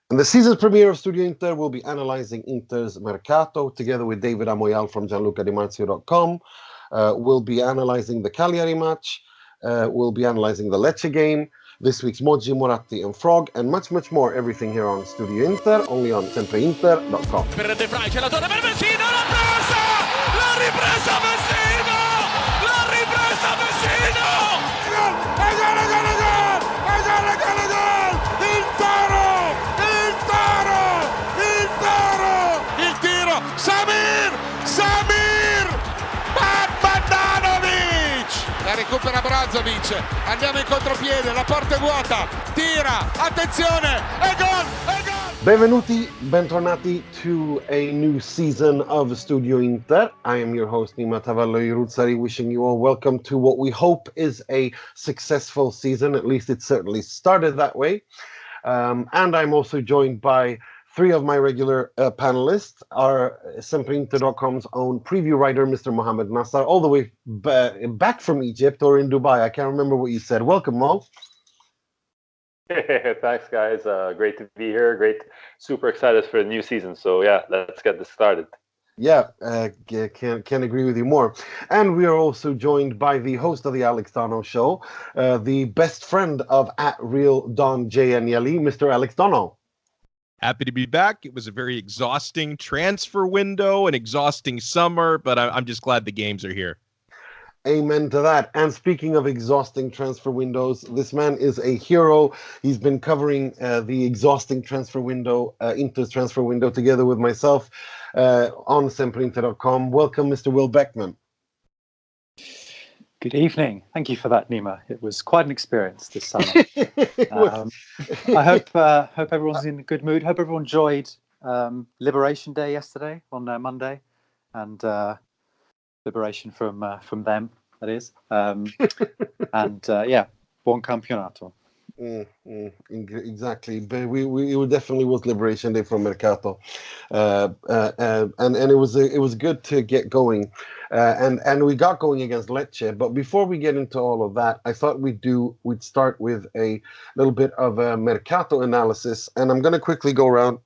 In the season premiere of Studio Inter, we'll be analyzing Inter's Mercato together with David Amoyal from Gianluca di Marzio.com. We'll be analyzing the Cagliari match. We'll be analyzing the Lecce game, this week's Moggi, Moratti and Frog, and much, much more. Everything here on Studio Inter, only on sempreinter.com. Per De Vrij, c'è la torre per Vecino, la presa! La ripresa Vecino! La ripresa Vecino! Gol! Gol! Il Toro! Il Toro! Il Toro! Il tiro! Samir! La recupera Brozovic, andiamo in contropiede, la porta è vuota, tira, attenzione, e gol, e gol! Benvenuti, bentornati to a new season of Studio Inter. I am your host Nima Tavallaey, wishing you all welcome to what we hope is a successful season. At least it certainly started that way. And I'm also joined by three of my regular panelists, are sempreinter.com's own preview writer, Mr. Mohamed Nassar, all the way back from Egypt or in Dubai. I can't remember what you said. Welcome, Mo. Thanks, guys. Great to be here. Great. Super excited for the new season. So, yeah, let's get this started. Yeah, can't agree with you more. And we are also joined by the host of the Alex Donno Show, the best friend of @RealDonJNLE, Mr. Alex Donno. Happy to be back. It was a very exhausting transfer window, an exhausting summer, but I'm just glad the games are here. Amen to that. And speaking of exhausting transfer windows, this man is a hero. He's been covering the exhausting transfer window, Inter's transfer window, together with myself on sempreinter.com. Welcome, Mr. Will Beckman. Good evening. Thank you for that, Nima. It was quite an experience this summer. I hope everyone's in a good mood. Hope everyone enjoyed Liberation Day yesterday on Monday, and liberation from them, that is. Yeah, buon campionato. Exactly, but it definitely was Liberation Day from Mercato, and it was good to get going, and we got going against Lecce. But before we get into all of that, I thought we'd start with a little bit of a Mercato analysis, and I'm going to quickly go around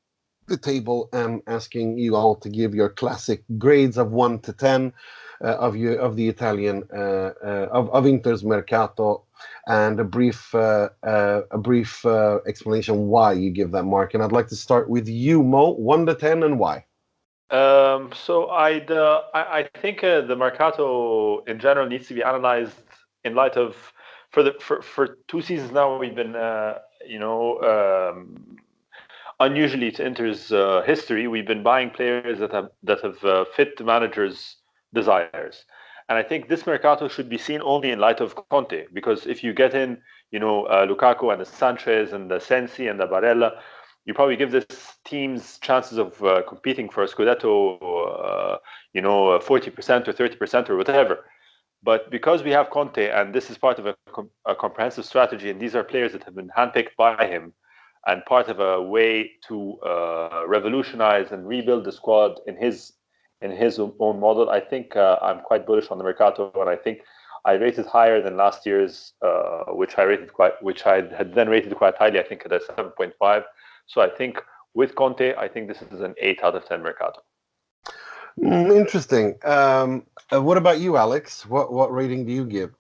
the table and asking you all to give your classic grades of 1 to 10 of the Italian of Inter's Mercato, and a brief explanation why you give that mark. And I'd like to start with you, Mo. 1 to 10, and why? So I think the Mercato in general needs to be analyzed in light of for 2 seasons now we've been unusually to Inter's history, we've been buying players that have fit the manager's desires. And I think this Mercato should be seen only in light of Conte, because if you get in, Lukaku and the Sanchez and the Sensi and the Barella, you probably give this team's chances of competing for a Scudetto, 40% or 30% or whatever. But because we have Conte, and this is part of a comprehensive strategy, and these are players that have been handpicked by him, and part of a way to revolutionize and rebuild the squad in his own model, I think I'm quite bullish on the Mercato, and I think I rated higher than last year's, which I had then rated quite highly. I think at a 7.5. So I think with Conte, I think this is an 8 out of 10 Mercato. Interesting. What about you, Alex? What rating do you give?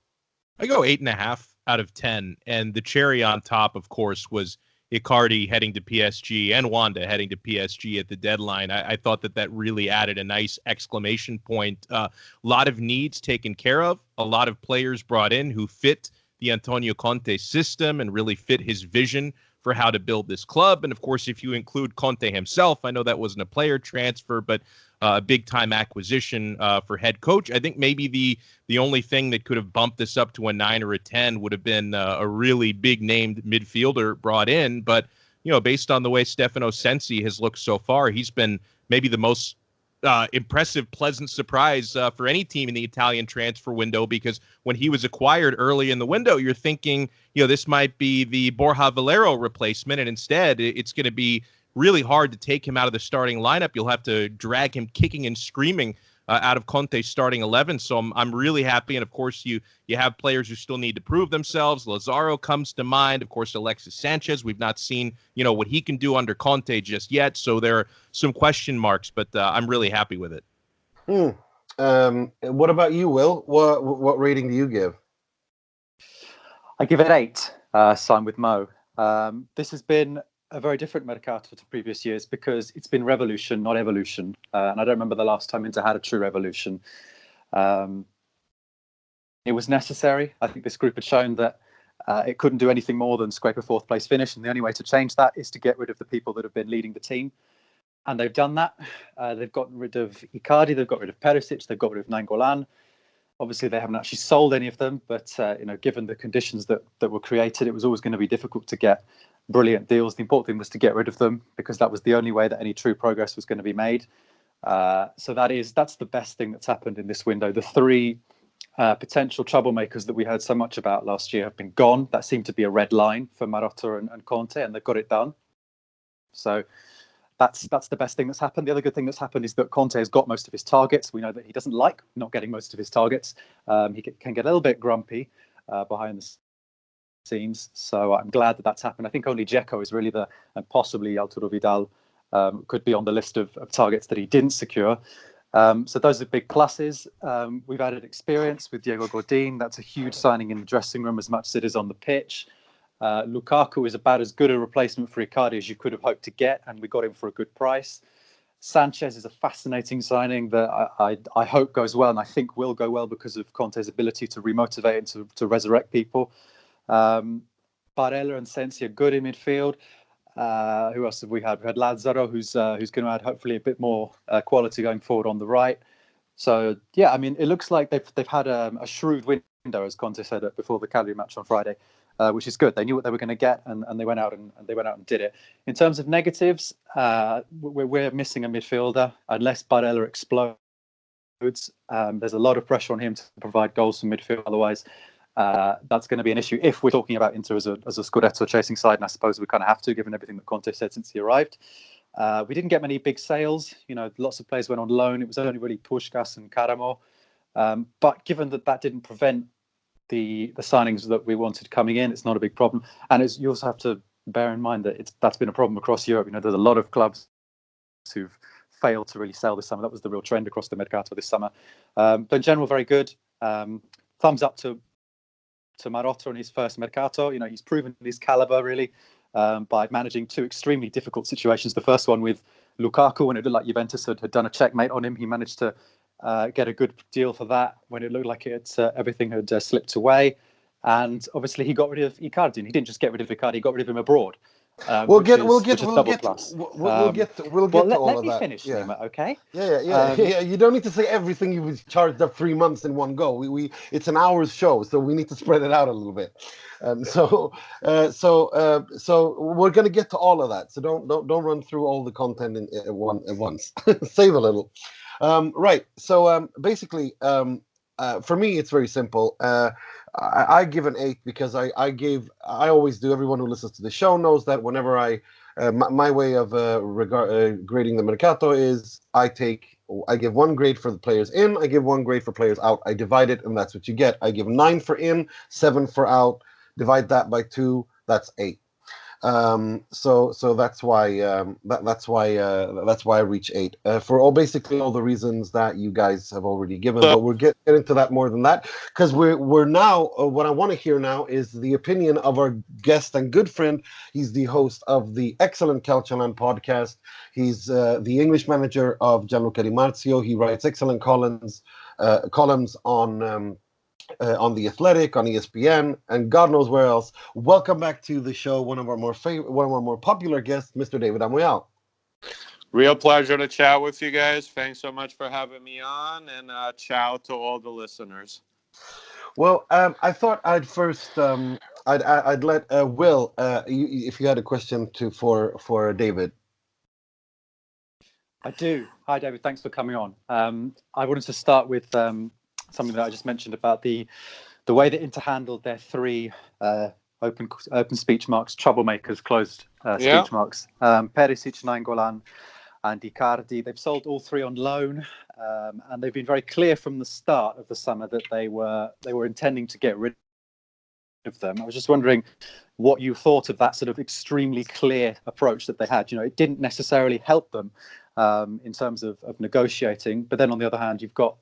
I go 8.5 out of 10, and the cherry on top, of course, was Icardi heading to PSG and Wanda heading to PSG at the deadline. I thought that really added a nice exclamation point. A lot of needs taken care of, a lot of players brought in who fit the Antonio Conte system and really fit his vision for how to build this club. And of course, if you include Conte himself, I know that wasn't a player transfer, but a big-time acquisition for head coach. I think maybe the only thing that could have bumped this up to a 9 or a 10 would have been a really big-named midfielder brought in. But, based on the way Stefano Sensi has looked so far, he's been maybe the most impressive, pleasant surprise for any team in the Italian transfer window, because when he was acquired early in the window, you're thinking, this might be the Borja Valero replacement, and instead it's going to be really hard to take him out of the starting lineup. You'll have to drag him kicking and screaming out of Conte's starting 11. So I'm really happy. And of course, you have players who still need to prove themselves. Lazaro comes to mind. Of course, Alexis Sanchez. We've not seen, what he can do under Conte just yet. So there are some question marks, but I'm really happy with it. What about you, Will? What rating do you give? I give it 8. Signed with Mo. This has been a very different Mercato to previous years because it's been revolution, not evolution. And I don't remember the last time Inter had a true revolution. It was necessary. I think this group had shown that it couldn't do anything more than scrape a 4th place finish. And the only way to change that is to get rid of the people that have been leading the team. And they've done that. They've gotten rid of Icardi, they've got rid of Perisic, they've got rid of Nainggolan. Obviously, they haven't actually sold any of them, but given the conditions that were created, it was always going to be difficult to get brilliant deals. The important thing was to get rid of them because that was the only way that any true progress was going to be made. So that's the best thing that's happened in this window. The 3 potential troublemakers that we heard so much about last year have been gone. That seemed to be a red line for Marotta and Conte, and they've got it done. So that's the best thing that's happened. The other good thing that's happened is that Conte has got most of his targets. We know that he doesn't like not getting most of his targets. He can get a little bit grumpy behind the scenes. So I'm glad that that's happened. I think only Dzeko is really and possibly Arturo Vidal could be on the list of targets that he didn't secure. So those are big pluses. We've added experience with Diego Godin. That's a huge signing in the dressing room as much as it is on the pitch. Lukaku is about as good a replacement for Icardi as you could have hoped to get, and we got him for a good price. Sanchez is a fascinating signing that I hope goes well, and I think will go well because of Conte's ability to remotivate and to resurrect people. Barella and Sensi are good in midfield. Who else have we had? We had Lazaro, who's going to add hopefully a bit more quality going forward on the right. So yeah, I mean, it looks like they've had a shrewd window, as Conte said before the Cagliari match on Friday. Which is good. They knew what they were going to get, and they went out and did it. In terms of negatives, we're missing a midfielder unless Barella explodes. There's a lot of pressure on him to provide goals from midfield. Otherwise, that's going to be an issue if we're talking about Inter as a Scudetto chasing side, and I suppose we kind of have to, given everything that Conte said since he arrived. We didn't get many big sales. Lots of players went on loan. It was only really Puskás and Karamo. But given that didn't prevent the signings that we wanted coming in, it's not a big problem. And you also have to bear in mind that that's been a problem across Europe. There's a lot of clubs who've failed to really sell this summer. That was the real trend across the Mercato this summer. But in general, very good. Thumbs up to Marotta on his first Mercato. He's proven his caliber really by managing 2 extremely difficult situations. The first one with Lukaku, when it looked like Juventus had done a checkmate on him. He managed to get a good deal for that when it looked like everything had slipped away. And obviously he got rid of Icardi, and he didn't just get rid of Icardi, he got rid of him abroad. We'll get to all of that. Let me finish, Nima, okay? Yeah. You don't need to say everything you was charged up 3 months in one go. It's an hour's show, so we need to spread it out a little bit. So we're going to get to all of that. So don't run through all the content at once. Save a little. Right. So basically, for me, it's very simple. I give an 8 because I always do. Everyone who listens to the show knows that whenever my way of grading the Mercato is I give 1 grade for the players in, I give 1 grade for players out. I divide it, and that's what you get. I give 9 for in, 7 for out. Divide that by 2, that's 8. So that's why that's why I reach 8 for basically all the reasons that you guys have already given. But we'll get into that more than that, because we're now what I want to hear now is the opinion of our guest and good friend. He's the host of the excellent CalcioLand podcast. He's the English manager of Gianluca Di Marzio. He writes excellent columns on The Athletic, on ESPN, and God knows where else. Welcome back to the show, one of our more popular guests, Mr. David Amoyal. Real pleasure to chat with you guys. Thanks so much for having me on, and ciao to all the listeners. Well, I thought I'd first I'd let Will, if you had a question for David. I do. Hi, David. Thanks for coming on. I wanted to start with something that I just mentioned about the way that Inter handled their 3 open speech marks, troublemakers, closed speech marks. Perisic, Nainggolan, and Icardi. They've sold all three on loan, and they've been very clear from the start of the summer that they were intending to get rid of them. I was just wondering what you thought of that sort of extremely clear approach that they had. It didn't necessarily help them in terms of negotiating, but then on the other hand, you've got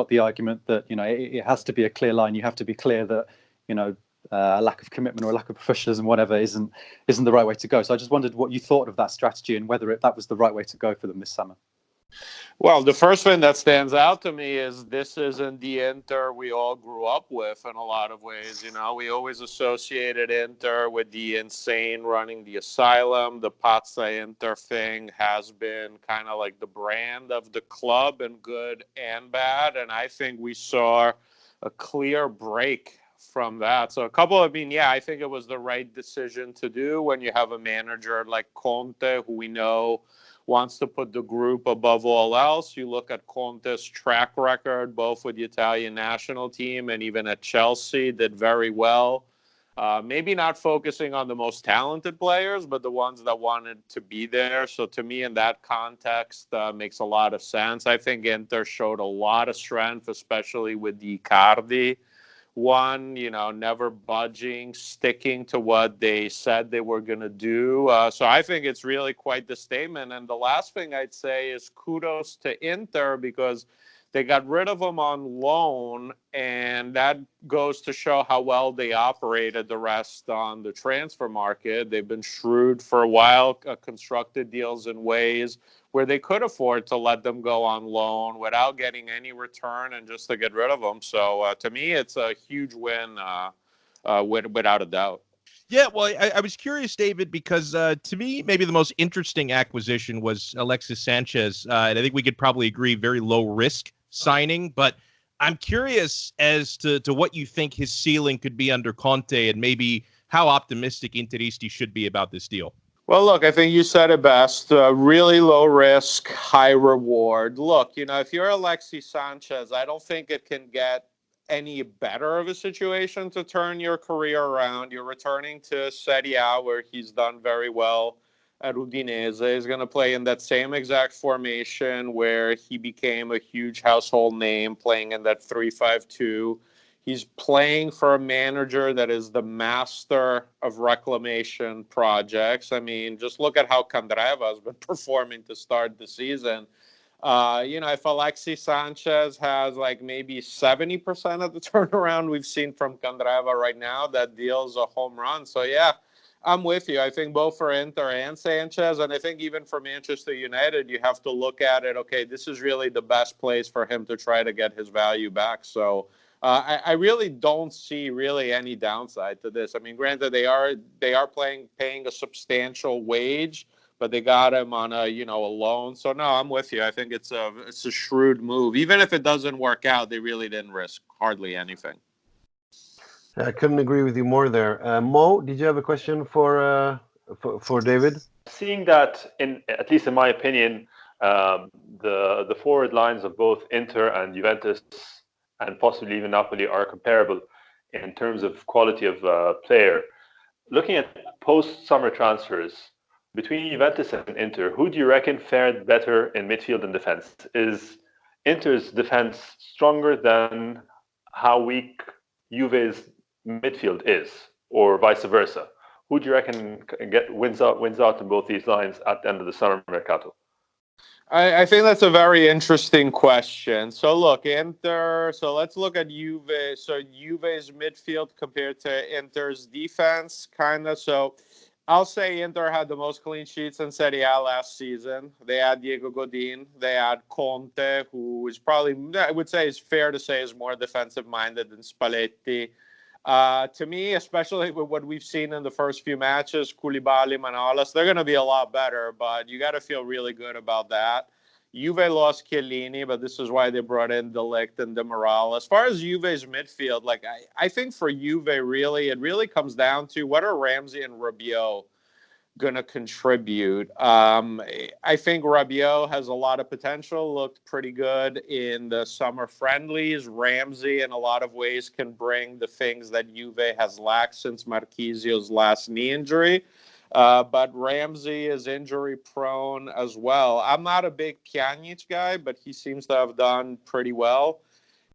the argument that it has to be a clear line. You have to be clear that a lack of commitment or a lack of professionalism, whatever, isn't the right way to go. So I just wondered what you thought of that strategy and whether that was the right way to go for them this summer. Well, the first thing that stands out to me is this isn't the Inter we all grew up with in a lot of ways. We always associated Inter with the insane running the asylum. The Pazza Inter thing has been kind of like the brand of the club in good and bad. And I think we saw a clear break from that. So I think it was the right decision to do when you have a manager like Conte, who we know wants to put the group above all else. You look at Conte's track record, both with the Italian national team and even at Chelsea, did very well. Maybe not focusing on the most talented players, but the ones that wanted to be there. So to me, in that context, makes a lot of sense. I think Inter showed a lot of strength, especially with the Icardi one, never budging, sticking to what they said they were going to do. So I think it's really quite the statement. And the last thing I'd say is kudos to Inter, because they got rid of him on loan, and that goes to show how well they operated the rest on the transfer market. They've been shrewd for a while, constructed deals in ways where they could afford to let them go on loan without getting any return and just to get rid of them. So to me, it's a huge win without a doubt. Yeah, well, I was curious, David, because to me, maybe the most interesting acquisition was Alexis Sanchez. And I think we could probably agree very low risk signing, but I'm curious as to what you think his ceiling could be under Conte and maybe how optimistic Interisti should be about this deal. Well, look, I think you said it best. Really low risk, high reward. Look, if you're Alexis Sanchez, I don't think it can get any better of a situation to turn your career around. You're returning to Serie A, where he's done very well at Udinese. He's going to play in that same exact formation where he became a huge household name, playing in that 3-5-2. He's playing for a manager that is the master of reclamation projects. I mean, just look at how Candreva has been performing to start the season. If Alexis Sanchez has like maybe 70% of the turnaround we've seen from Candreva right now, that deal's a home run. So, yeah, I'm with you. I think both for Inter and Sanchez, and I think even for Manchester United, you have to look at it, okay, this is really the best place for him to try to get his value back. So I really don't see really any downside to this. I mean, granted, they are paying a substantial wage, but they got him on a loan. So no, I'm with you. I think it's a shrewd move. Even if it doesn't work out, they really didn't risk hardly anything. I couldn't agree with you more there. Mo, did you have a question for David? Seeing that, at least in my opinion, the forward lines of both Inter and Juventus and possibly even Napoli are comparable in terms of quality of player. Looking at post-summer transfers between Juventus and Inter, who do you reckon fared better in midfield and defense? Is Inter's defense stronger than how weak Juve's midfield is, or vice versa? Who do you reckon wins out in both these lines at the end of the summer mercato? I think that's a very interesting question. So look, Inter. So let's look at Juve. So Juve's midfield compared to Inter's defense, kind of. So I'll say Inter had the most clean sheets in Serie A last season. They had Diego Godin. They had Conte, who is probably, I would say, is fair to say, is more defensive-minded than Spalletti. To me, especially with what we've seen in the first few matches, Koulibaly, Manolas, they're going to be a lot better, but you got to feel really good about that. Juve lost Chiellini, but this is why they brought in De Ligt and Demiral. As far as Juve's midfield, like I think for Juve, it really comes down to what are Ramsey and Rabiot going to contribute. I think Rabiot has a lot of potential, looked pretty good in the summer friendlies. Ramsey, in a lot of ways, can bring the things that Juve has lacked since Marchisio's last knee injury. But Ramsey is injury prone as well. I'm not a big Pjanic guy, but he seems to have done pretty well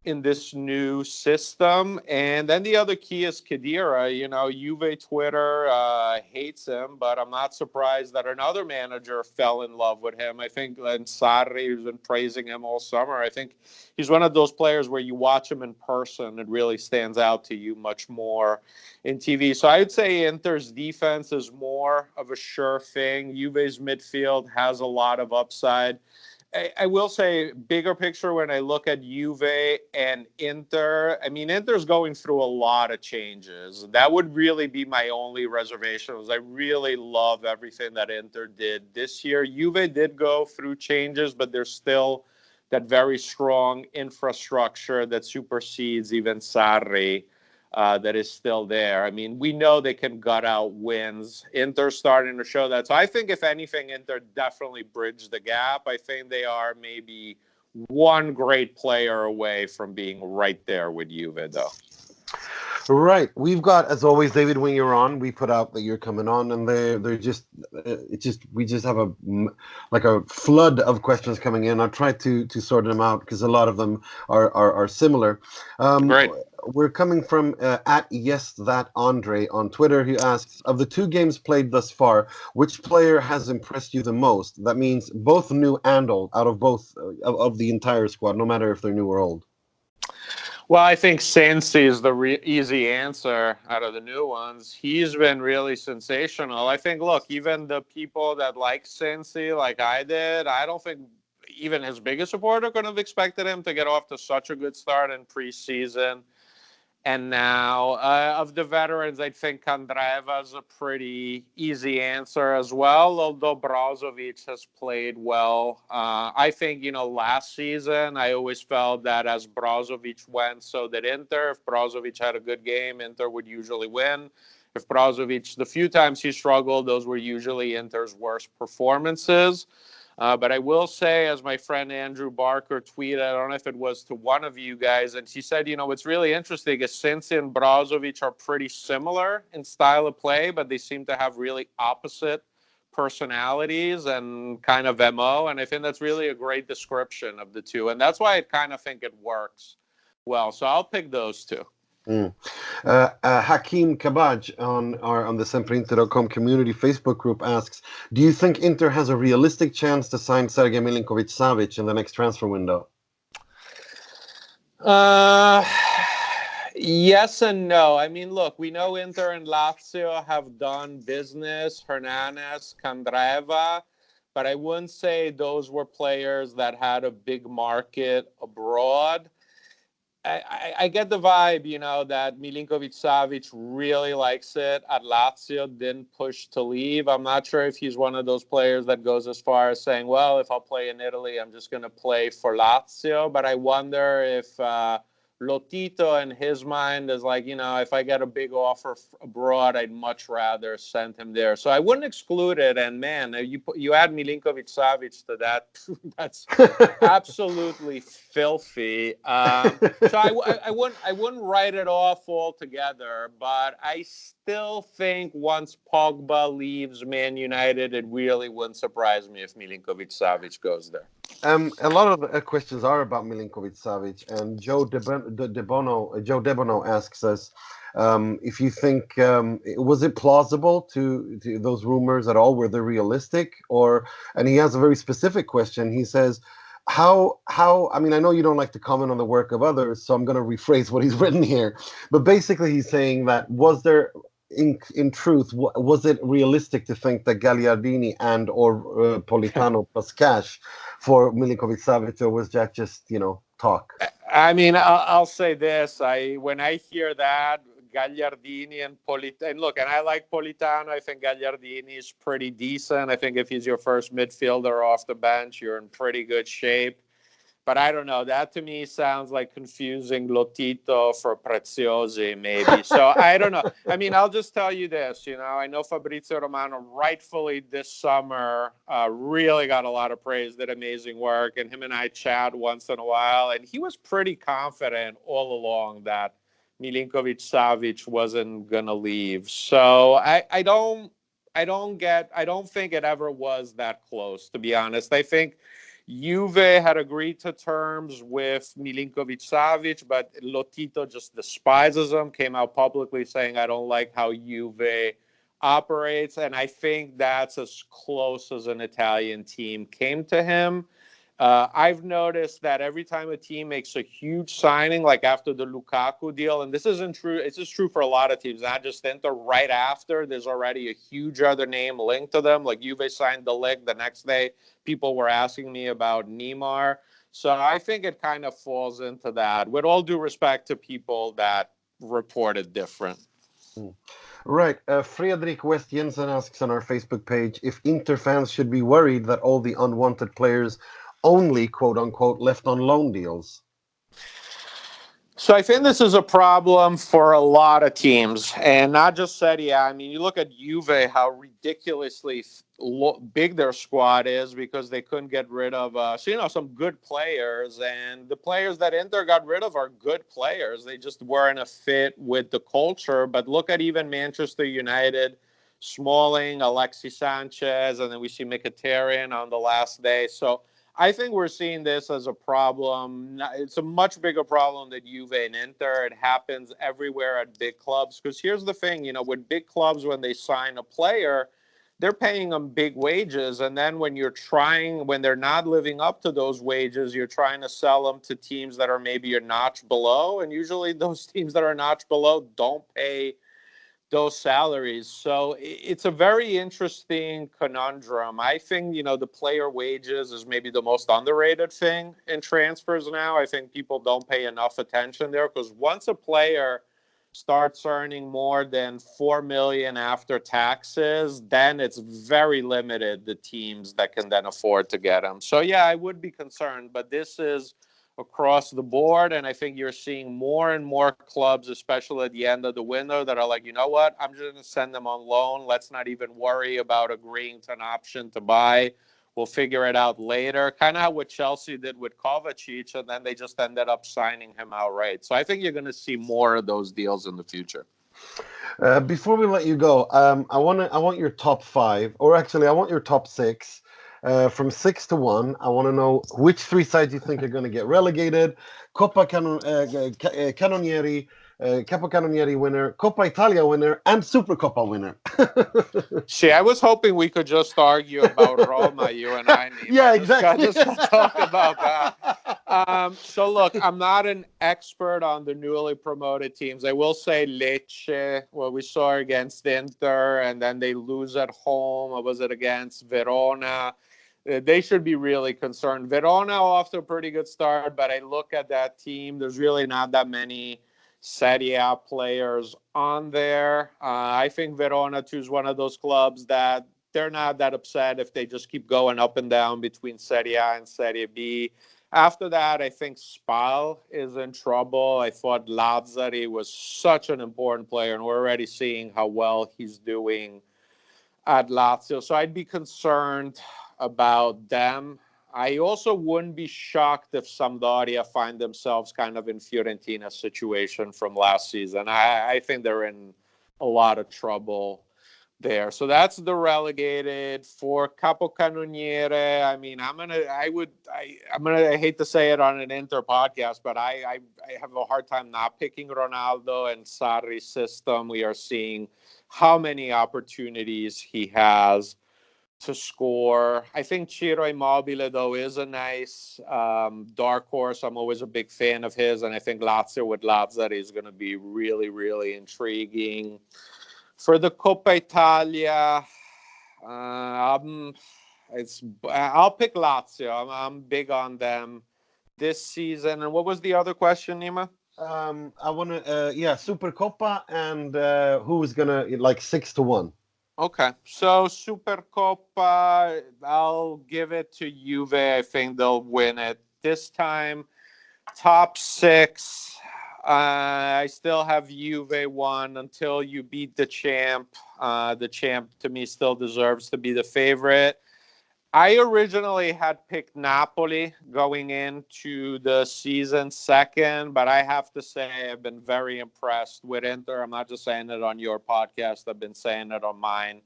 in this new system. And then the other key is Khedira. You know, Juve Twitter hates him, but I'm not surprised that another manager fell in love with him. I think Sarri, who's been praising him all summer, I think he's one of those players where you watch him in person, it really stands out to you much more in TV. So I would say Inter's defense is more of a sure thing. Juve's midfield has a lot of upside. I will say, bigger picture, when I look at Juve and Inter, I mean, Inter's going through a lot of changes. That would really be my only reservation. I really love everything that Inter did this year. Juve did go through changes, but there's still that very strong infrastructure that supersedes even Sarri. That is still there. I mean, we know they can gut out wins. Inter starting to show that. So I think, if anything, Inter definitely bridged the gap. I think they are maybe one great player away from being right there with Juve, though. Right. We've got, as always, David, when you're on, we put out that you're coming on, and we just have a flood of questions coming in. I tried to sort them out because a lot of them are similar. Great. We're coming from at Yes That Andre on Twitter. He asks, of the 2 games played thus far, which player has impressed you the most? That means both new and old, out of both of the entire squad, no matter if they're new or old. Well, I think Sensi is the easy answer out of the new ones. He's been really sensational. I think, look, even the people that like Sensi, like I did, I don't think even his biggest supporter could have expected him to get off to such a good start in preseason. And now, of the veterans, I think Kandreva is a pretty easy answer as well, although Brozovic has played well. I think, last season, I always felt that as Brozovic went, so did Inter. If Brozovic had a good game, Inter would usually win. If Brozovic, the few times he struggled, those were usually Inter's worst performances. But I will say, as my friend Andrew Barker tweeted, I don't know if it was to one of you guys, and she said, what's really interesting is Sensi and Brozovic are pretty similar in style of play, but they seem to have really opposite personalities and kind of MO. And I think that's really a great description of the two. And that's why I kind of think it works well. So I'll pick those two. Hakeem Kabaj on the SempreInter.com community Facebook group asks, do you think Inter has a realistic chance to sign Sergej Milinkovic-Savic in the next transfer window? Yes and no. I mean, look, we know Inter and Lazio have done business, Hernanes, Kandreva, but I wouldn't say those were players that had a big market abroad. I get the vibe, that Milinkovic-Savic really likes it at Lazio, didn't push to leave. I'm not sure if he's one of those players that goes as far as saying, well, if I'll play in Italy, I'm just going to play for Lazio. But I wonder if Lotito in his mind is like, if I get a big offer abroad, I'd much rather send him there. So I wouldn't exclude it. And man, you add Milinkovic-Savic to that, that's absolutely filthy. So I wouldn't write it off altogether, but I still think once Pogba leaves Man United, it really wouldn't surprise me if Milinkovic-Savic goes there. A lot of the questions are about Milinkovic-Savic, and Joe Debono asks us if you think was it plausible to those rumors at all? Were they realistic? And he has a very specific question. He says, how I mean, I know you don't like to comment on the work of others, so I'm going to rephrase what he's written here. But basically, he's saying that was there, in truth, was it realistic to think that Gagliardini and or Politano plus cash for Milinkovic-Savic, or was that just talk? I mean, I'll say this: when I hear that Gagliardini and Politano, and look, and I like Politano. I think Gagliardini is pretty decent. I think if he's your first midfielder off the bench, you're in pretty good shape. But I don't know. That to me sounds like confusing Lotito for Preziosi, maybe. So I don't know. I mean, I'll just tell you this. I know Fabrizio Romano rightfully this summer really got a lot of praise, did amazing work. And him and I chat once in a while. And he was pretty confident all along that Milinkovic-Savic wasn't going to leave. So I don't don't think it ever was that close, to be honest. I think Juve had agreed to terms with Milinkovic-Savic, but Lotito just despises him, came out publicly saying, I don't like how Juve operates, and I think that's as close as an Italian team came to him. I've noticed that every time a team makes a huge signing, like after the Lukaku deal, and this isn't true, it's just true for a lot of teams, not just Inter, right after, there's already a huge other name linked to them. Like Juve signed De Ligt, the next day people were asking me about Nima. So I think it kind of falls into that, with all due respect to people that reported different. Right. Fredrik West Jensen asks on our Facebook page if Inter fans should be worried that all the unwanted players only, quote unquote, left on loan deals. So I think this is a problem for a lot of teams, and not just Serie A. I mean, you look at Juve, how ridiculously big their squad is because they couldn't get rid of, some good players, and the players that Inter got rid of are good players. They just weren't a fit with the culture. But look at even Manchester United, Smalling, Alexis Sanchez, and then we see Mkhitaryan on the last day. So I think we're seeing this as a problem. It's a much bigger problem than Juve and Inter. It happens everywhere at big clubs. Because here's the thing, with big clubs, when they sign a player, they're paying them big wages. And then when they're not living up to those wages, you're trying to sell them to teams that are maybe a notch below. And usually those teams that are a notch below don't pay those salaries. So it's a very interesting conundrum. I think, the player wages is maybe the most underrated thing in transfers now. I think people don't pay enough attention there, because once a player starts earning more than 4 million after taxes, then it's very limited, the teams that can then afford to get them. So yeah, I would be concerned, but this is across the board, and I think you're seeing more and more clubs, especially at the end of the window, that are like, you know what, I'm just going to send them on loan. Let's not even worry about agreeing to an option to buy. We'll figure it out later. Kind of how what Chelsea did with Kovacic, and then they just ended up signing him outright. So I think you're going to see more of those deals in the future. Before we let you go, I want your top 5, or actually I want your top 6. From 6 to 1, I want to know which 3 sides you think are going to get relegated. Capocannonieri winner, Coppa Italia winner, and Supercoppa winner. See, I was hoping we could just argue about Roma, you and I, Nima. Yeah, exactly. Just talk about that. So look, I'm not an expert on the newly promoted teams. I will say Lecce, what we saw against Inter, and then they lose at home. Or was it against Verona? They should be really concerned. Verona off to a pretty good start, but I look at that team, there's really not that many Serie A players on there. I think Verona too is one of those clubs that they're not that upset if they just keep going up and down between Serie A and Serie B. After that, I think Spal is in trouble. I thought Lazzari was such an important player, and we're already seeing how well he's doing at Lazio. So I'd be concerned about them. I also wouldn't be shocked if Sampdoria find themselves kind of in Fiorentina's situation from last season. I think they're in a lot of trouble there. So that's the relegated. For Capocannoniere, I mean, I hate to say it on an Inter podcast, but I have a hard time not picking Ronaldo and Sarri's system. We are seeing how many opportunities he has to score. I think Ciro Immobile, though, is a nice dark horse. I'm always a big fan of his, and I think Lazio with Lazzari is going to be really, really intriguing. For the Coppa Italia, I'll pick Lazio. I'm big on them this season. And what was the other question, Nima? I want to, Supercoppa, and who's gonna 6 to 1. Okay, so Supercoppa, I'll give it to Juve. I think they'll win it this time. Top 6, I still have Juve 1 until you beat the champ. The champ, to me, still deserves to be the favorite. I originally had picked Napoli going into the season second, but I have to say I've been very impressed with Inter. I'm not just saying it on your podcast. I've been saying it on mine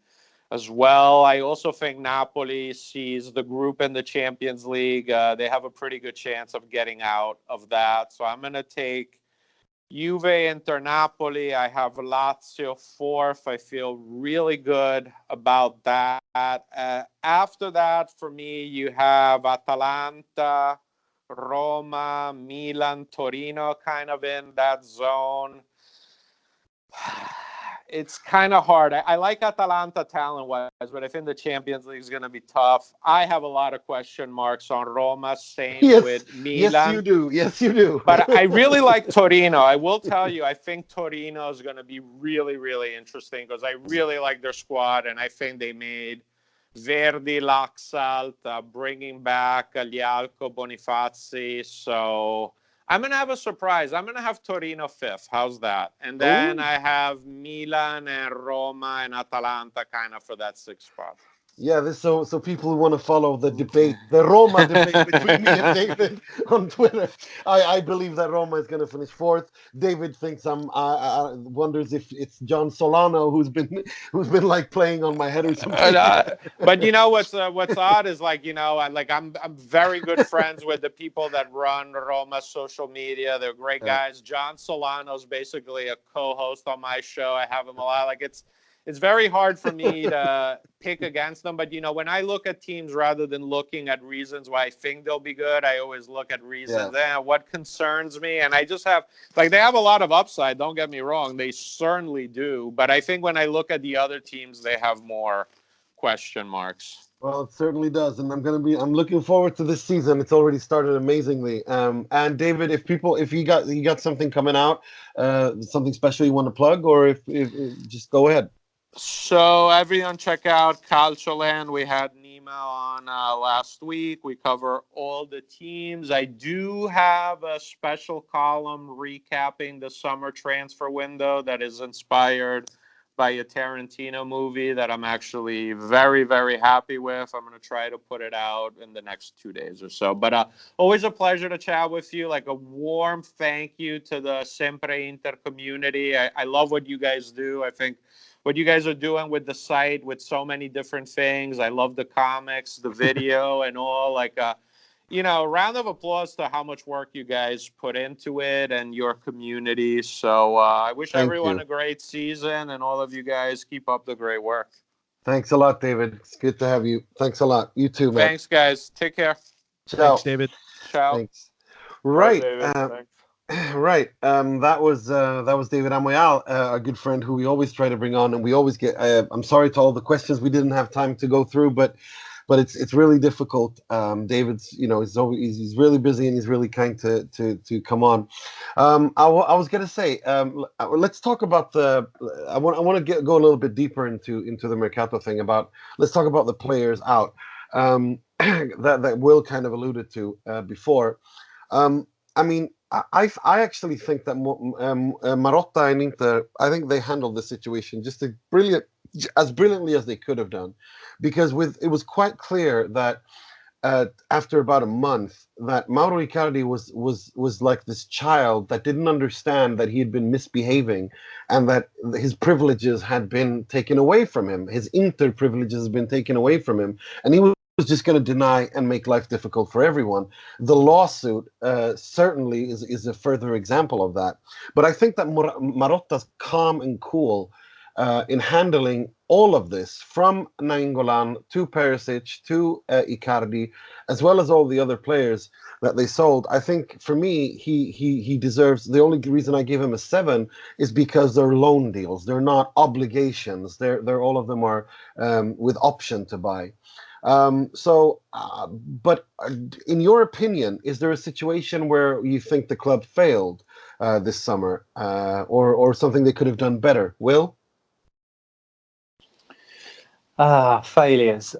as well. I also think Napoli sees the group in the Champions League. They have a pretty good chance of getting out of that. So I'm going to take Juve, Inter, Napoli. I have Lazio fourth. I feel really good about that. After that, for me, you have Atalanta, Roma, Milan, Torino kind of in that zone. It's kind of hard. I like Atalanta talent-wise, but I think the Champions League is going to be tough. I have a lot of question marks on Roma, same with Milan. Yes, you do. Yes, you do. But I really like Torino. I will tell you, I think Torino is going to be really, really interesting because I really like their squad, and I think they made Verdi, Laxalt, bringing back Lialco, Bonifazi. So I'm going to have a surprise. I'm going to have Torino fifth. How's that? And then I have Milan and Roma and Atalanta kind of for that sixth spot. Yeah, so people who want to follow the debate, the Roma debate between me and David on Twitter, I believe that Roma is going to finish fourth. David thinks wonders if it's John Solano who's been like playing on my head or something. But you know what's odd is like, you know, I'm very good friends with the people that run Roma's social media. They're great guys. John Solano's basically a co-host on my show. I have him a lot. Like it's very hard for me to pick against them. But, you know, when I look at teams rather than looking at reasons why I think they'll be good, I always look at reasons. What concerns me. And I just have, like, they have a lot of upside. Don't get me wrong. They certainly do. But I think when I look at the other teams, they have more question marks. Well, it certainly does. And I'm looking forward to this season. It's already started amazingly. And David, if you got something coming out, something special you want to plug, or if just go ahead. So everyone check out CalcioLand. We had Nima on last week. We cover all the teams. I do have a special column recapping the summer transfer window that is inspired by a Tarantino movie that I'm actually very, very happy with. I'm going to try to put it out in the next 2 days or so. But always a pleasure to chat with you. Like a warm thank you to the Sempre Inter community. I love what you guys do. I think what you guys are doing with the site with so many different things. I love the comics, the video and all. Like, you know, round of applause to how much work you guys put into it and your community. So I wish everyone a great season, and all of you guys keep up the great work. Thanks a lot, David. It's good to have you. Thanks a lot. You too, man. Thanks, guys. Take care. Ciao. Thanks, David. Ciao. Thanks. Right. David, thanks. Right. That was David Amoyal, a good friend who we always try to bring on, and we always get. I'm sorry to all the questions we didn't have time to go through, but it's really difficult. David's, you know, he's really busy, and he's really kind to come on. I was gonna say, let's talk about I want to go a little bit deeper into the Mercato thing. Let's talk about the players out that Will kind of alluded to before. I mean, I actually think that Moratti and Inter, I think they handled the situation just as brilliantly as they could have done, because it was quite clear that after about a month that Mauro Icardi was like this child that didn't understand that he had been misbehaving and that his privileges had been taken away from him. His Inter privileges had been taken away from him, and he was just going to deny and make life difficult for everyone. The lawsuit certainly is a further example of that. But I think that Marotta's calm and cool in handling all of this, from Nainggolan to Perisic to Icardi, as well as all the other players that they sold, I think for me he deserves. The only reason I give him a 7 is because they're loan deals. They're not obligations. They're all of them are with option to buy. But in your opinion, is there a situation where you think the club failed this summer, or something they could have done better? Will? Failures.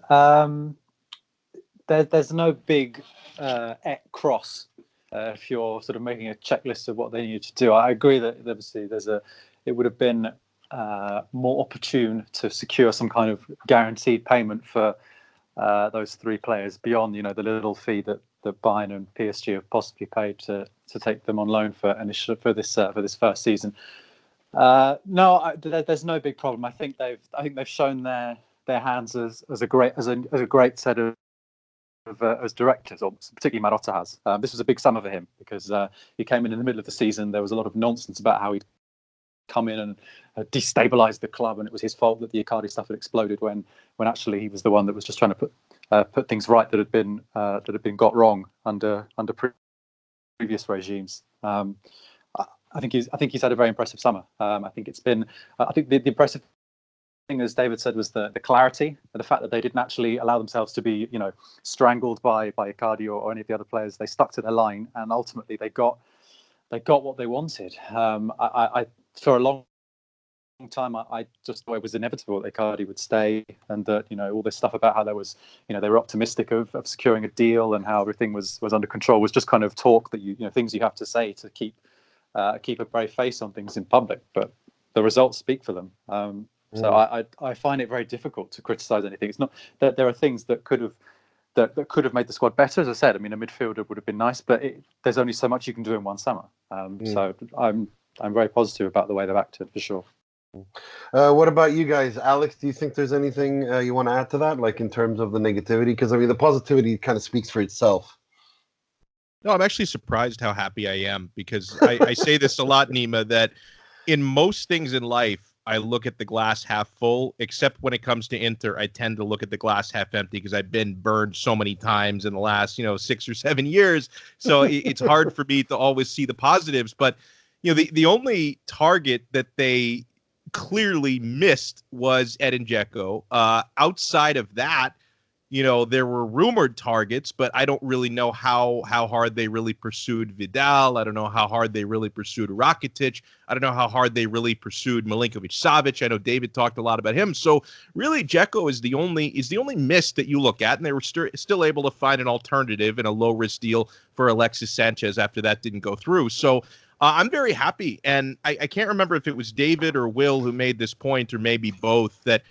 There's no big cross if you're sort of making a checklist of what they needed to do. I agree that obviously it would have been more opportune to secure some kind of guaranteed payment for those 3 players beyond, you know, the little fee that Bayern and PSG have possibly paid to take them on loan for this first season. No, there's no big problem. I think they've shown their their hands as a great set of as directors, or particularly Marotta has. This was a big summer for him because he came in the middle of the season. There was a lot of nonsense about how he'd come in and destabilize the club, and it was his fault that the Icardi stuff had exploded when actually he was the one that was just trying to put things right that had been got wrong under previous regimes. I think he's had a very impressive summer. I think the impressive thing, as David said, was the clarity, the fact that they didn't actually allow themselves to be strangled by Icardi or any of the other players. They stuck to their line, and ultimately they got what they wanted. I for a long time I just thought it was inevitable that Icardi would stay, and that all this stuff about how there was they were optimistic of securing a deal and how everything was under control was just kind of talk that things you have to say to keep a brave face on things in public, but the results speak for them. So I find it very difficult to criticize anything. It's not that there are things that could have made the squad better. As I said, I mean, a midfielder would have been nice, but there's only so much you can do in one summer. So I'm very positive about the way they've acted, for sure. What about you guys? Alex, do you think there's anything you want to add to that, like in terms of the negativity? Because, I mean, the positivity kind of speaks for itself. No, I'm actually surprised how happy I am, because I say this a lot, Nima, that in most things in life, I look at the glass half full, except when it comes to Inter, I tend to look at the glass half empty because I've been burned so many times in the last, 6 or 7 years. So it's hard for me to always see the positives. But, the only target that they clearly missed was Edin Dzeko. Outside of that, there were rumored targets, but I don't really know how hard they really pursued Vidal. I don't know how hard they really pursued Rakitic. I don't know how hard they really pursued Milinkovic-Savic. I know David talked a lot about him. So really, Dzeko is the only miss that you look at, and they were still able to find an alternative in a low-risk deal for Alexis Sanchez after that didn't go through. So I'm very happy, and I can't remember if it was David or Will who made this point, or maybe both, that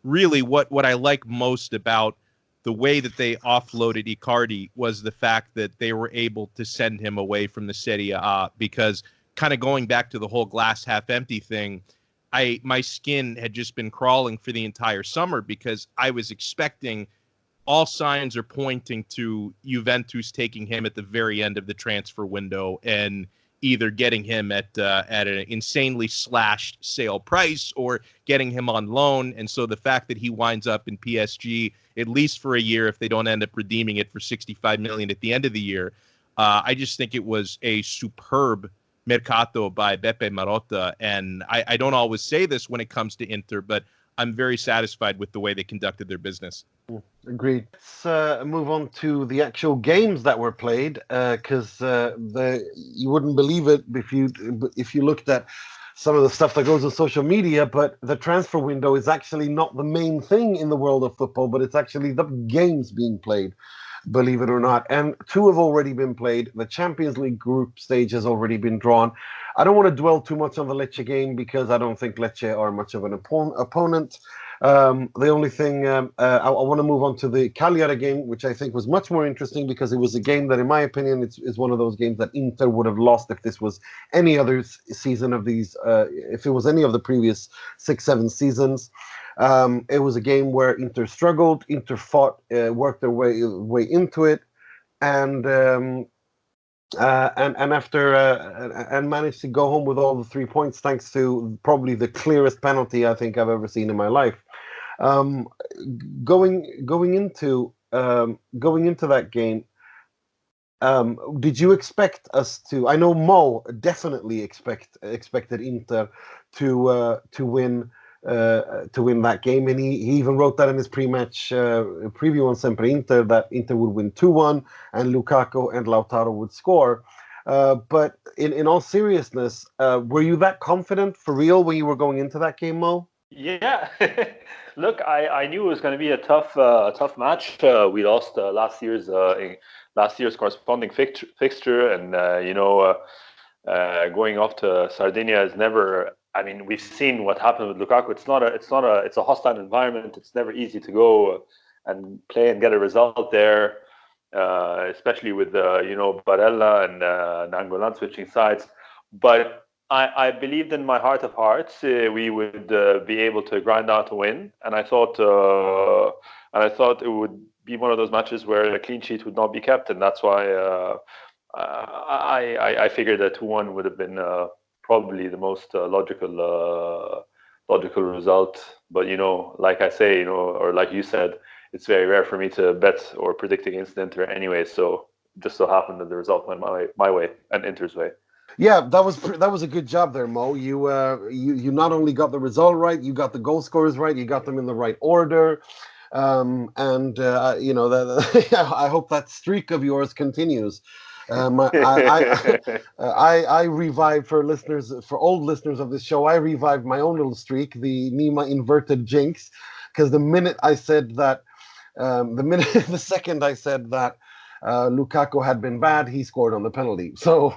really what I like most about the way that they offloaded Icardi was the fact that they were able to send him away from the Serie A, because kind of going back to the whole glass half empty thing, my skin had just been crawling for the entire summer, because I was expecting, all signs are pointing to Juventus taking him at the very end of the transfer window and either getting him at an insanely slashed sale price or getting him on loan. And so the fact that he winds up in PSG, at least for a year, if they don't end up redeeming it for 65 million at the end of the year, I just think it was a superb Mercato by Beppe Marotta. And I don't always say this when it comes to Inter, but I'm very satisfied with the way they conducted their business. Agreed. Let's move on to the actual games that were played, because you wouldn't believe it if you looked at some of the stuff that goes on social media, but the transfer window is actually not the main thing in the world of football, but it's actually the games being played, believe it or not. And 2 have already been played. The Champions League group stage has already been drawn. I don't want to dwell too much on the Lecce game, because I don't think Lecce are much of an opponent. The only thing I want to move on to the Cagliari game, which I think was much more interesting, because it was a game that, in my opinion, is one of those games that Inter would have lost if this was any other season of these, if it was any of the previous 6-7 seasons. It was a game where Inter struggled. Inter fought, worked their way into it, and managed to go home with all the 3 points, thanks to probably the clearest penalty I think I've ever seen in my life. Going into that game, did you expect us to? I know Mo definitely expected Inter to win that game, and he even wrote that in his pre-match preview on Sempre Inter, that Inter would win 2-1 and Lukaku and Lautaro would score. But in all seriousness, were you that confident for real when you were going into that game, Mo? Yeah, look, I knew it was going to be a tough match. We lost last year's corresponding fixture, and going off to Sardinia is never. I mean, we've seen what happened with Lukaku. It's a hostile environment. It's never easy to go and play and get a result there, especially with Barella and Nangolan switching sides. But I believed in my heart of hearts we would be able to grind out a win, and I thought it would be one of those matches where a clean sheet would not be kept, and that's why I figured that 2-1 would have been probably the most logical result. But like I say, or like you said, it's very rare for me to bet or predict against Inter anyway. So it just so happened that the result went my way and Inter's way. Yeah, that was a good job there, Mo. You not only got the result right, you got the goal scorers right, you got them in the right order, and I hope that streak of yours continues. I revived for old listeners of this show. I revived my own little streak, the Nima inverted jinx, because the second I said that Lukaku had been bad, he scored on the penalty. So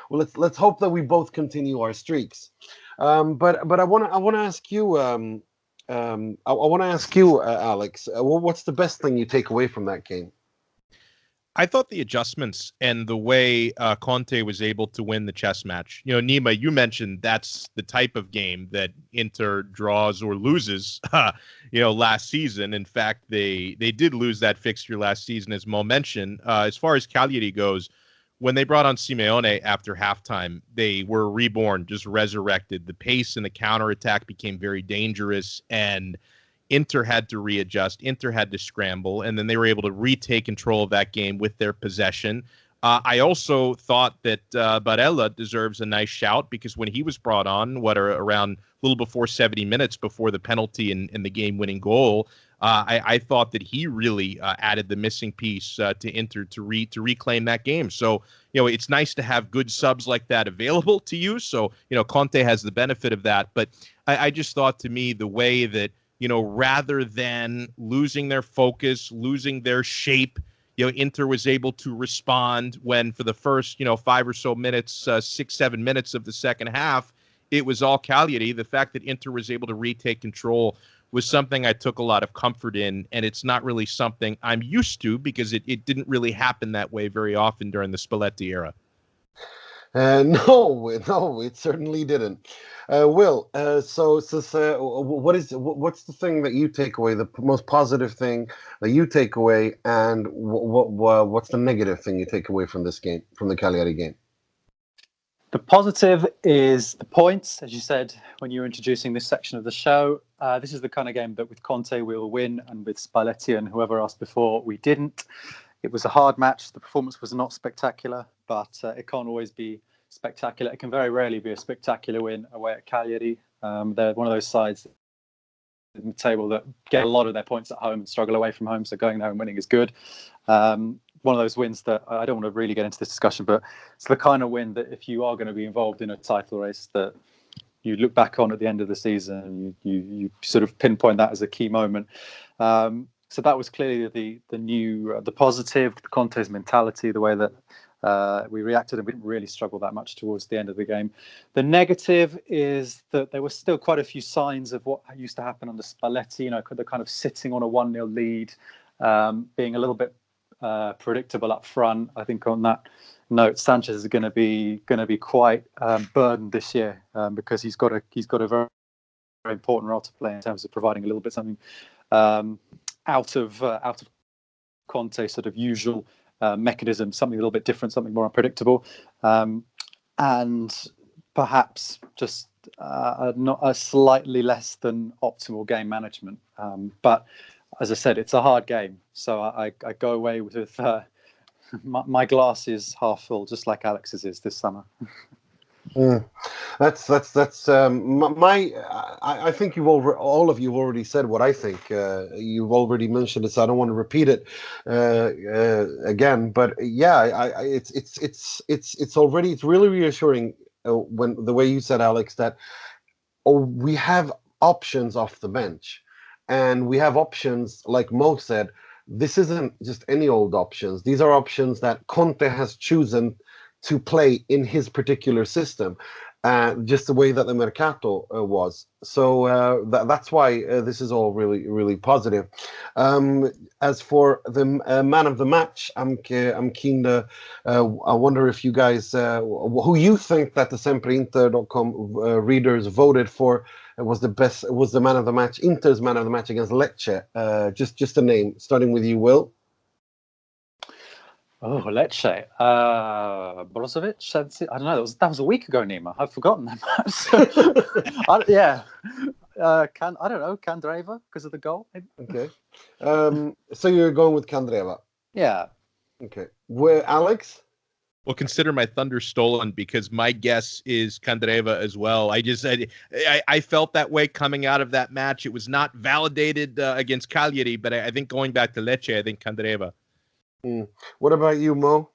well, let's hope that we both continue our streaks. But I want to ask you, Alex, what's the best thing you take away from that game? I thought the adjustments and the way Conte was able to win the chess match. Nima, you mentioned that's the type of game that Inter draws or loses, last season. In fact, they did lose that fixture last season, as Mo mentioned. As far as Cagliari goes, when they brought on Simeone after halftime, they were reborn, just resurrected. The pace and the counterattack became very dangerous, and Inter had to readjust. Inter had to scramble, and then they were able to retake control of that game with their possession. I also thought that Barella deserves a nice shout because when he was brought on, around a little before 70 minutes before the penalty and the game-winning goal, I thought that he really added the missing piece to Inter to reclaim that game. So, it's nice to have good subs like that available to you. So, Conte has the benefit of that. But I just thought, to me, the way that rather than losing their focus, losing their shape, Inter was able to respond when for the first, 5 or so minutes, 6-7 minutes of the second half, it was all Cagliari. The fact that Inter was able to retake control was something I took a lot of comfort in, and it's not really something I'm used to because it didn't really happen that way very often during the Spalletti era. No, it certainly didn't. Will, what's the thing that you take away? The most positive thing that you take away, and what's the negative thing you take away from this game, from the Cagliari game? The positive is the points, as you said when you were introducing this section of the show. This is the kind of game that with Conte we'll win, and with Spalletti and whoever else before we didn't. It was a hard match. The performance was not spectacular, but it can't always be spectacular. It can very rarely be a spectacular win away at Cagliari. They're one of those sides in the table that get a lot of their points at home and struggle away from home, so going there and winning is good. One of those wins that I don't want to really get into this discussion, but it's the kind of win that if you are going to be involved in a title race that you look back on at the end of the season, you sort of pinpoint that as a key moment. So that was clearly the positive, Conte's mentality, the way that we reacted, and we didn't really struggle that much towards the end of the game. The negative is that there were still quite a few signs of what used to happen under Spalletti, the kind of sitting on a 1-0 lead, being a little bit predictable up front. I think on that note, Sanchez is going to be quite burdened this year because he's got a very, very important role to play in terms of providing a little bit something out of Conte's sort of usual mechanism, something a little bit different, something more unpredictable, and perhaps just not a slightly less than optimal game management. But as I said, it's a hard game, so I go away with my glass is half full, just like Alex's is this summer. That's I think all of you have already said what I think. You've already mentioned it, so I don't want to repeat it again. But yeah, it's really reassuring when the way you said, Alex, that we have options off the bench, and we have options like Mo said. This isn't just any old options. These are options that Conte has chosen to play in his particular system. just the way that the Mercato was. So that's why this is all really, really positive. As for the man of the match, I'm keen to. I wonder if you guys, who you think that the SempreInter.com readers voted for was the man of the match, Inter's man of the match against Lecce. Just a name, starting with you, Will. Oh, Lecce. Brozovic? I don't know. That was a week ago, Nima. I've forgotten that match. I don't know. Candreva because of the goal. Okay. So you're going with Candreva? Yeah. Okay. Where, Alex? Well, consider my thunder stolen because my guess is Candreva as well. I felt that way coming out of that match. It was not validated against Cagliari, but I think going back to Lecce, I think Candreva. What about you, Mo?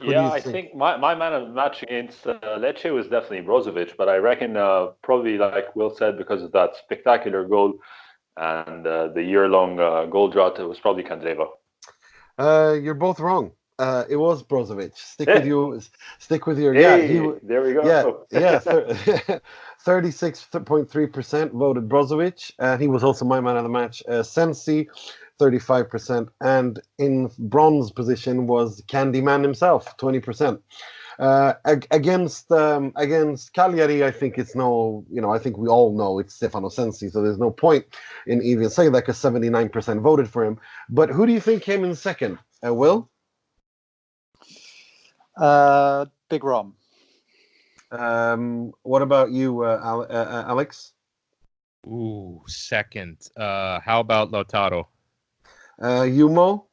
I think my man of the match against Lecce was definitely Brozovic, but I reckon probably like Will said, because of that spectacular goal and the year-long goal drought, it was probably Candreva. You're both wrong. It was Brozovic. Stick with your. There we go. Yeah. 36.3% voted Brozovic, and he was also my man of the match. Sensi, 35%, and in bronze position was Candyman himself, 20%. Against Cagliari, I think it's I think we all know it's Stefano Sensi, so there's no point in even saying that because 79% voted for him. But who do you think came in second? Will? Big Rom. What about you, Alex? Ooh, second. How about Lautaro? You, Mo?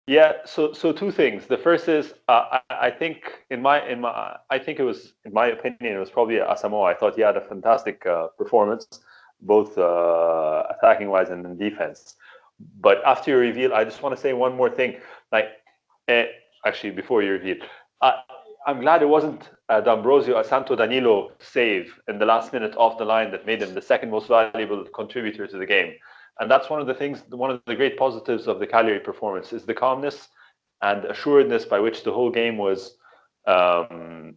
Yeah, so two things. The first is I think in my opinion it was probably Asamoah. I thought he had a fantastic performance, both attacking wise and in defense. But after you reveal, I just want to say one more thing. Actually, before you reveal, I'm glad it wasn't D'Ambrosio or Santo Danilo save in the last minute off the line that made him the second most valuable contributor to the game. And that's one of the great positives of the Cagliari performance is the calmness and assuredness by which the whole game was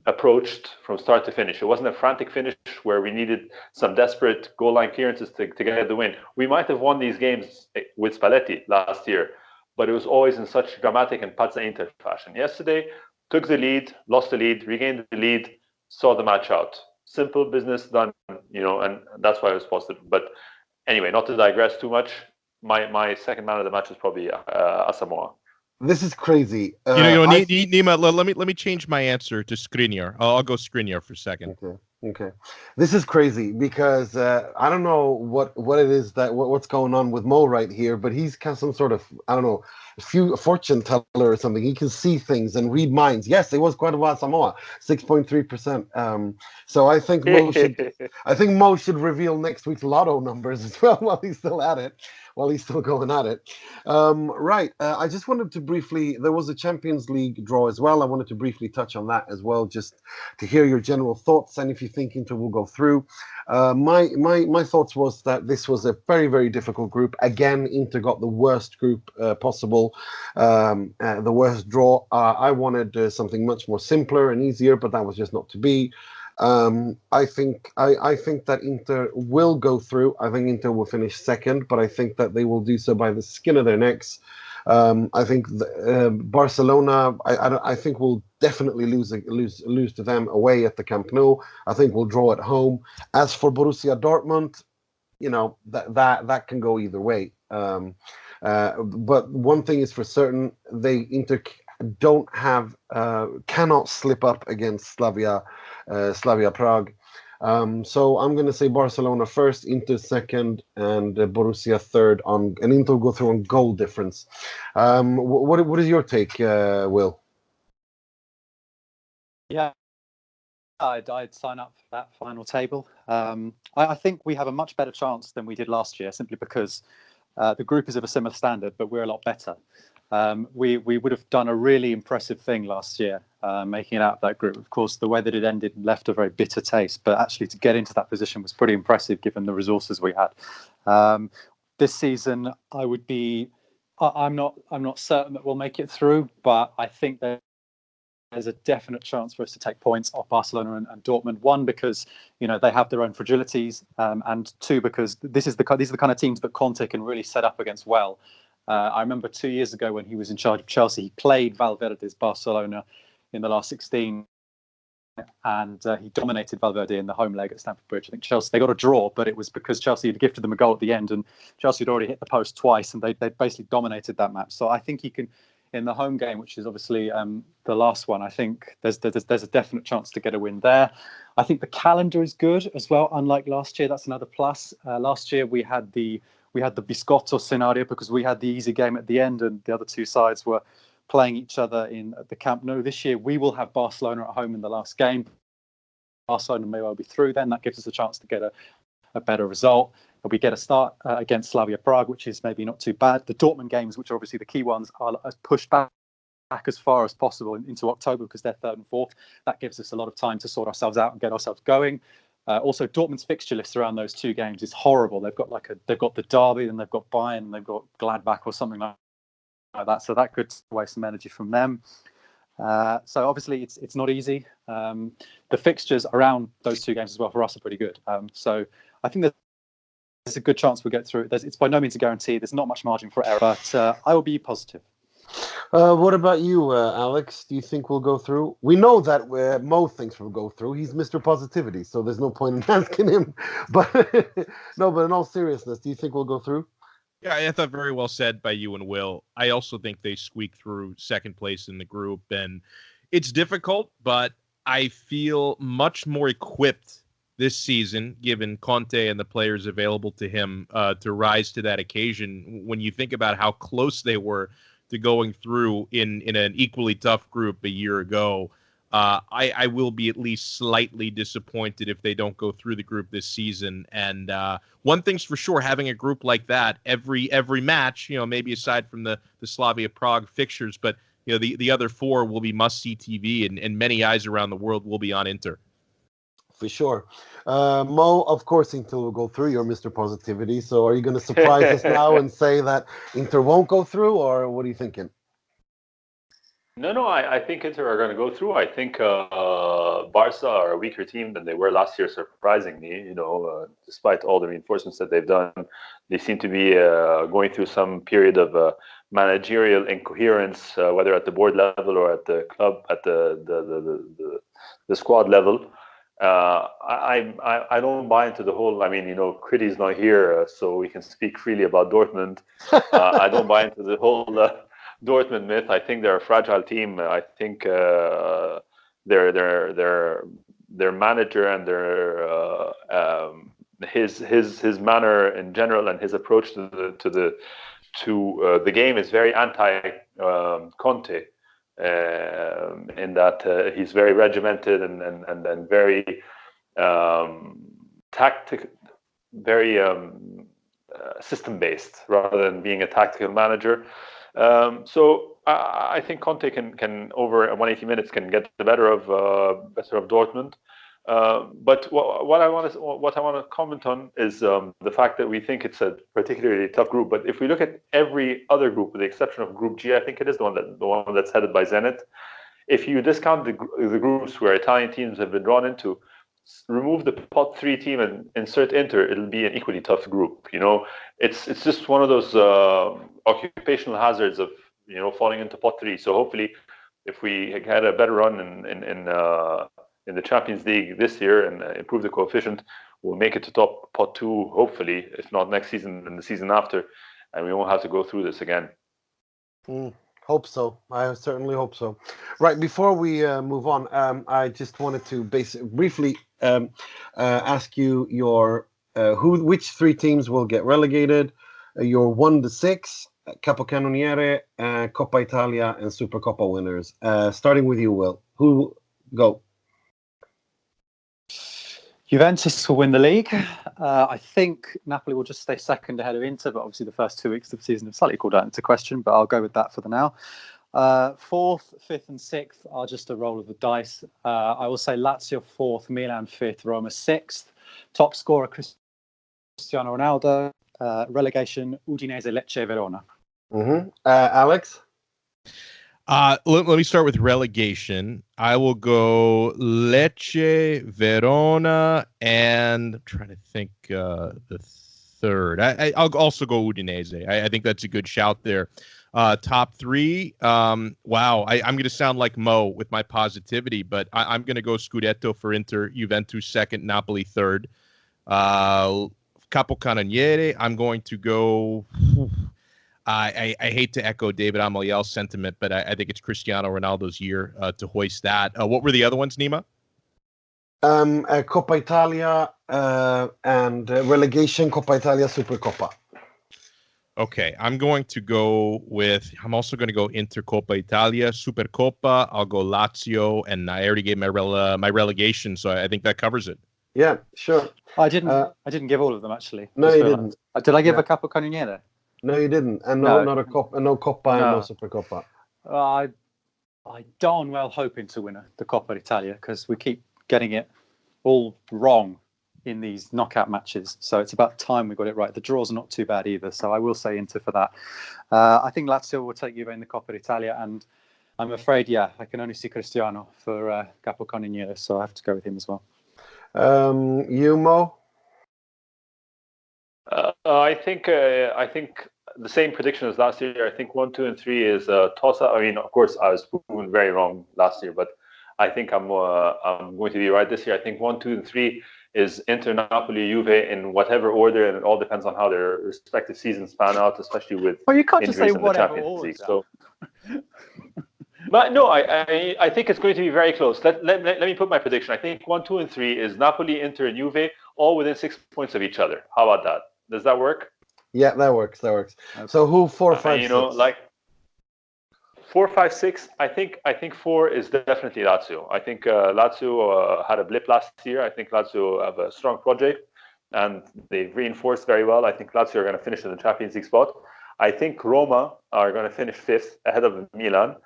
approached from start to finish. It wasn't a frantic finish where we needed some desperate goal line clearances to get the win. We might have won these games with Spalletti last year, but it was always in such dramatic and pazza Inter fashion. Yesterday, took the lead, lost the lead, regained the lead, saw the match out. Simple business done, and that's why it was positive. But anyway, not to digress too much, my second man of the match is probably Asamoah. This is crazy. Nima, let me change my answer to Skriniar. I'll go Skriniar for second. Okay. This is crazy because I don't know what it is what's going on with Mo right here, but he's got some sort of, I don't know, fortune teller or something. He can see things and read minds. Yes, it was quite a lot. Samoa, 6.3%. So I think Mo should reveal next week's lotto numbers as well while he's still at it, while he's still going at it. Right. I just wanted to briefly. There was a Champions League draw as well. I wanted to briefly touch on that as well, just to hear your general thoughts and if you think Inter will go through. My thoughts was that this was a very, very difficult group. Again, Inter got the worst group possible, the worst draw. I wanted something much more simpler and easier, but that was just not to be. I think that Inter will go through. I think Inter will finish second, but I think that they will do so by the skin of their necks. I think Barcelona. I think will definitely lose to them away at the Camp Nou. I think we'll draw at home. As for Borussia Dortmund, that can go either way. But one thing is for certain: Inter cannot slip up against Slavia Prague. So I'm going to say Barcelona first, Inter second, and Borussia third and Inter will go through on goal difference. What is your take, Will? Yeah, I'd sign up for that final table. I think we have a much better chance than we did last year, simply because the group is of a similar standard, but we're a lot better. We would have done a really impressive thing last year, making it out of that group. Of course, the way that it ended left a very bitter taste, but actually to get into that position was pretty impressive given the resources we had. This season, I'm not certain that we'll make it through, but I think that there's a definite chance for us to take points off Barcelona and Dortmund. One, because they have their own fragilities, and two, because these are the kind of teams that Conte can really set up against well. I remember 2 years ago when he was in charge of Chelsea, he played Valverde's Barcelona in the last 16, and he dominated Valverde in the home leg at Stamford Bridge. I think Chelsea, they got a draw, but it was because Chelsea had gifted them a goal at the end, and Chelsea had already hit the post twice, and they basically dominated that match. So I think he can, in the home game, which is obviously the last one, I think there's a definite chance to get a win there. I think the calendar is good as well, unlike last year. That's another plus. Last year we had the Biscotto scenario because we had the easy game at the end and the other two sides were playing each other in the Camp Nou. This year we will have Barcelona at home in the last game. Barcelona may well be through then. That gives us a chance to get a better result. We get a start against Slavia Prague, which is maybe not too bad. The Dortmund games, which are obviously the key ones, are pushed back as far as possible into October because they're third and fourth. That gives us a lot of time to sort ourselves out and get ourselves going. Also, Dortmund's fixture list around those two games is horrible. They've got the derby, and they've got Bayern, and they've got Gladbach or something like that. So that could waste some energy from them. So obviously, it's not easy. The fixtures around those two games as well for us are pretty good. So I think there's a good chance we'll get through. It's by no means a guarantee. There's not much margin for error, but I will be positive. What about you, Alex? Do you think we'll go through? We know that Mo thinks we'll go through. He's Mr. Positivity, so there's no point in asking him. But no, but in all seriousness, do you think we'll go through? Yeah, I thought very well said by you and Will. I also think they squeak through second place in the group, and it's difficult, but I feel much more equipped this season, given Conte and the players available to him to rise to that occasion. When you think about how close they were to going through in an equally tough group a year ago, I will be at least slightly disappointed if they don't go through the group this season. And one thing's for sure, having a group like that, every match, maybe aside from the Slavia Prague fixtures, but the other four will be must-see TV, and many eyes around the world will be on Inter. For sure. Mo, of course, Inter will go through. You're Mr. Positivity. So are you going to surprise us now and say that Inter won't go through, or what are you thinking? No, I think Inter are going to go through. I think Barca are a weaker team than they were last year, surprisingly. Despite all the reinforcements that they've done, they seem to be going through some period of managerial incoherence, whether at the board level or at the club, at the squad level. I don't buy into the whole. I mean, Critty's not here, so we can speak freely about Dortmund. I don't buy into the whole Dortmund myth. I think they're a fragile team. I think their manager and his manner in general and his approach to the game is very anti Conte. In that he's very regimented and very tactic, very system based rather than being a tactical manager. So I think Conte can over 180 minutes can get the better of Dortmund. But what I want to comment on is the fact that we think it's a particularly tough group. But if we look at every other group, with the exception of Group G, I think it is the one that's headed by Zenit. If you discount the groups where Italian teams have been drawn into, remove the pot 3 team and insert Inter, it'll be an equally tough group. It's just one of those occupational hazards of falling into pot 3. So hopefully, if we had a better run in the Champions League this year and improve the coefficient, we'll make it to top pot 2, hopefully, if not next season, then the season after, and we won't have to go through this again. Hope so. I certainly hope so. Right, before we move on, I just wanted to briefly ask you which 3 teams will get relegated, your 1 to 6, Capocannoniere, Coppa Italia, and Supercoppa winners. Starting with you, Will. Who go? Juventus will win the league. I think Napoli will just stay second ahead of Inter, but obviously the first 2 weeks of the season have slightly called that into question, but I'll go with that for the now. 4th, 5th and 6th are just a roll of the dice. I will say Lazio 4th, Milan 5th, Roma 6th. Top scorer Cristiano Ronaldo. Relegation Udinese, Lecce, Verona. Alex? Let me start with relegation. I will go Lecce, Verona, and I'm trying to think the third. I'll also go Udinese. I think that's a good shout there. Top three. Wow, I'm going to sound like Mo with my positivity, but I'm going to go Scudetto for Inter, Juventus second, Napoli third. Capocannoniere, I'm going to go... I hate to echo David Amoyal's sentiment, but I think it's Cristiano Ronaldo's year to hoist that. What were the other ones, Nima? Coppa Italia and relegation, Coppa Italia, Supercoppa. Okay, I'm also going to go Inter, Coppa Italia, Supercoppa. I'll go Lazio, and I already gave my relegation, so I think that covers it. Yeah, sure. I didn't give all of them, actually. No, you didn't. Did I give a Capocannoniere? No, you didn't. And not a Coppa, no Coppa, and no Supercoppa. I darn well hoping to win the Coppa Italia, because we keep getting it all wrong in these knockout matches. So it's about time we got it right. The draws are not too bad either. So I will say Inter for that. I think Lazio will take Juve in the Coppa Italia. And I'm afraid, I can only see Cristiano for Capocannoniere. So I have to go with him as well. You, Mo? I think the same prediction as last year. I think 1, 2, and 3 is toss-up. I mean, of course, I was proven very wrong last year, but I think I'm going to be right this year. I think 1, 2, and 3 is Inter, Napoli, Juve in whatever order, and it all depends on how their respective seasons pan out, especially with you can't just say injuries in the whatever Champions order. League. So, but no, I think it's going to be very close. Let me put my prediction. I think 1, 2, and 3 is Napoli, Inter, and Juve, all within 6 points of each other. How about that? Does that work? Yeah, that works. Okay. So who 4, 5, 6? Like 4, 5, 6. I think 4 is definitely Lazio. I think Lazio had a blip last year. I think Lazio have a strong project, and they've reinforced very well. I think Lazio are going to finish in the Champions League spot. I think Roma are going to finish 5th ahead of Milan,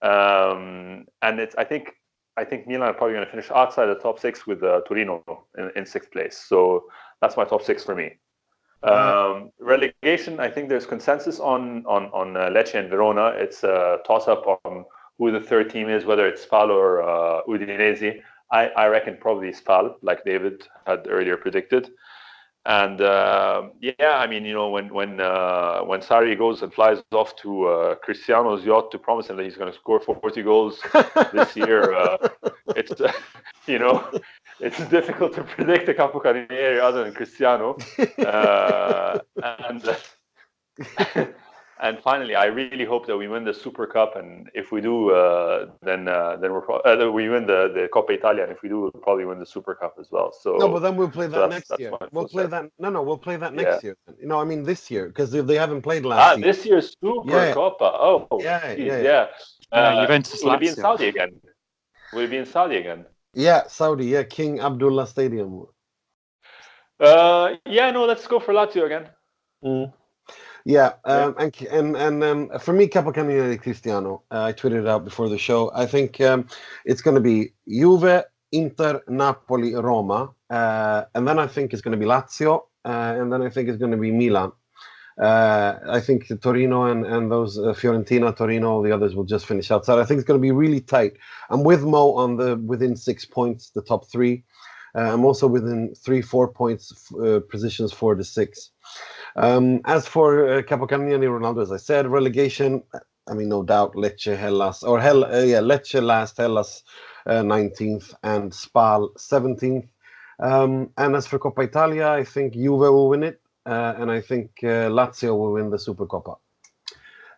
and I think Milan are probably going to finish outside the top 6 with Torino in 6th place. So that's my top 6 for me. Relegation, I think there's consensus on Lecce and Verona. It's a toss-up on who the third team is, whether it's Spal or Udinese. I reckon probably Spal, like David had earlier predicted. And I mean, when Sarri goes and flies off to Cristiano's yacht to promise him that he's going to score 40 goals this year, it's it's difficult to predict a Capocannoniere other than Cristiano. And finally, I really hope that we win the Super Cup, and if we do, then we're we win the Coppa Italia, and if we do, we'll probably win the Super Cup as well. So no, but then we'll play that next year. We'll play that. No, we'll play that next year. I mean this year, because they haven't played last year. This year's Super Coppa. Oh, yeah. Juventus. Will it be in Saudi again? Will it be in Saudi again? Yeah, Saudi. Yeah, King Abdullah Stadium. Let's go for Lazio again. Yeah, and for me, Capocannoniere Cristiano. I tweeted it out before the show. I think it's going to be Juve, Inter, Napoli, Roma, and then I think it's going to be Lazio, and then I think it's going to be Milan. I think Torino and those Fiorentina, Torino, all the others will just finish outside. I think it's going to be really tight. I'm with Mo on within 6 points, the top 3. I'm also within 3-4 points positions 4 to 6. As for Capocannoniere Ronaldo, as I said, relegation. I mean, no doubt, Lecce, Hellas, Lecce last, Hellas 19th, and Spal 17th. And as for Coppa Italia, I think Juve will win it, and I think Lazio will win the Supercoppa.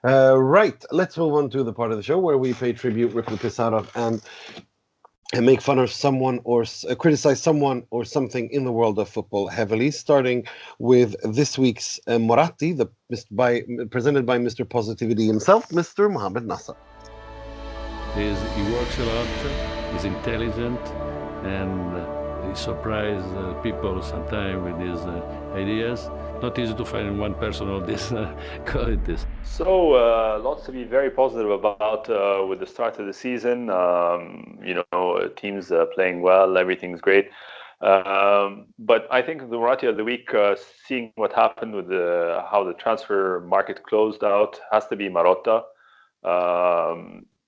Right, let's move on to the part of the show where we pay tribute, rip the piss out of, and make fun of someone or criticize someone or something in the world of football heavily, starting with this week's Moratti, presented by Mr. Positivity himself, Mr. Mohamed Nassar. He works a lot, he's intelligent, and he surprises people sometimes with his ideas. Not easy to find one person of these qualities. So lots to be very positive about with the start of the season. Teams playing well, everything's great. But I think the Moratti of the week, seeing what happened with how the transfer market closed out, has to be Marotta.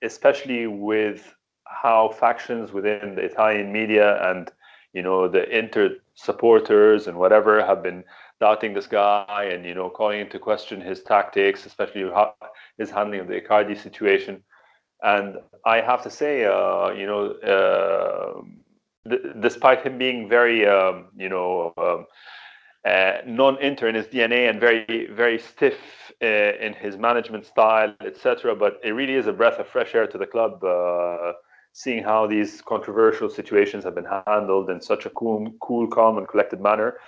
especially with how factions within the Italian media and the Inter supporters and whatever have been doubting this guy and calling into question his tactics, especially his handling of the Icardi situation. And I have to say, despite him being very, non-Inter in his DNA and very, very stiff in his management style, etc., but it really is a breath of fresh air to the club, seeing how these controversial situations have been handled in such a cool, calm, and collected manner.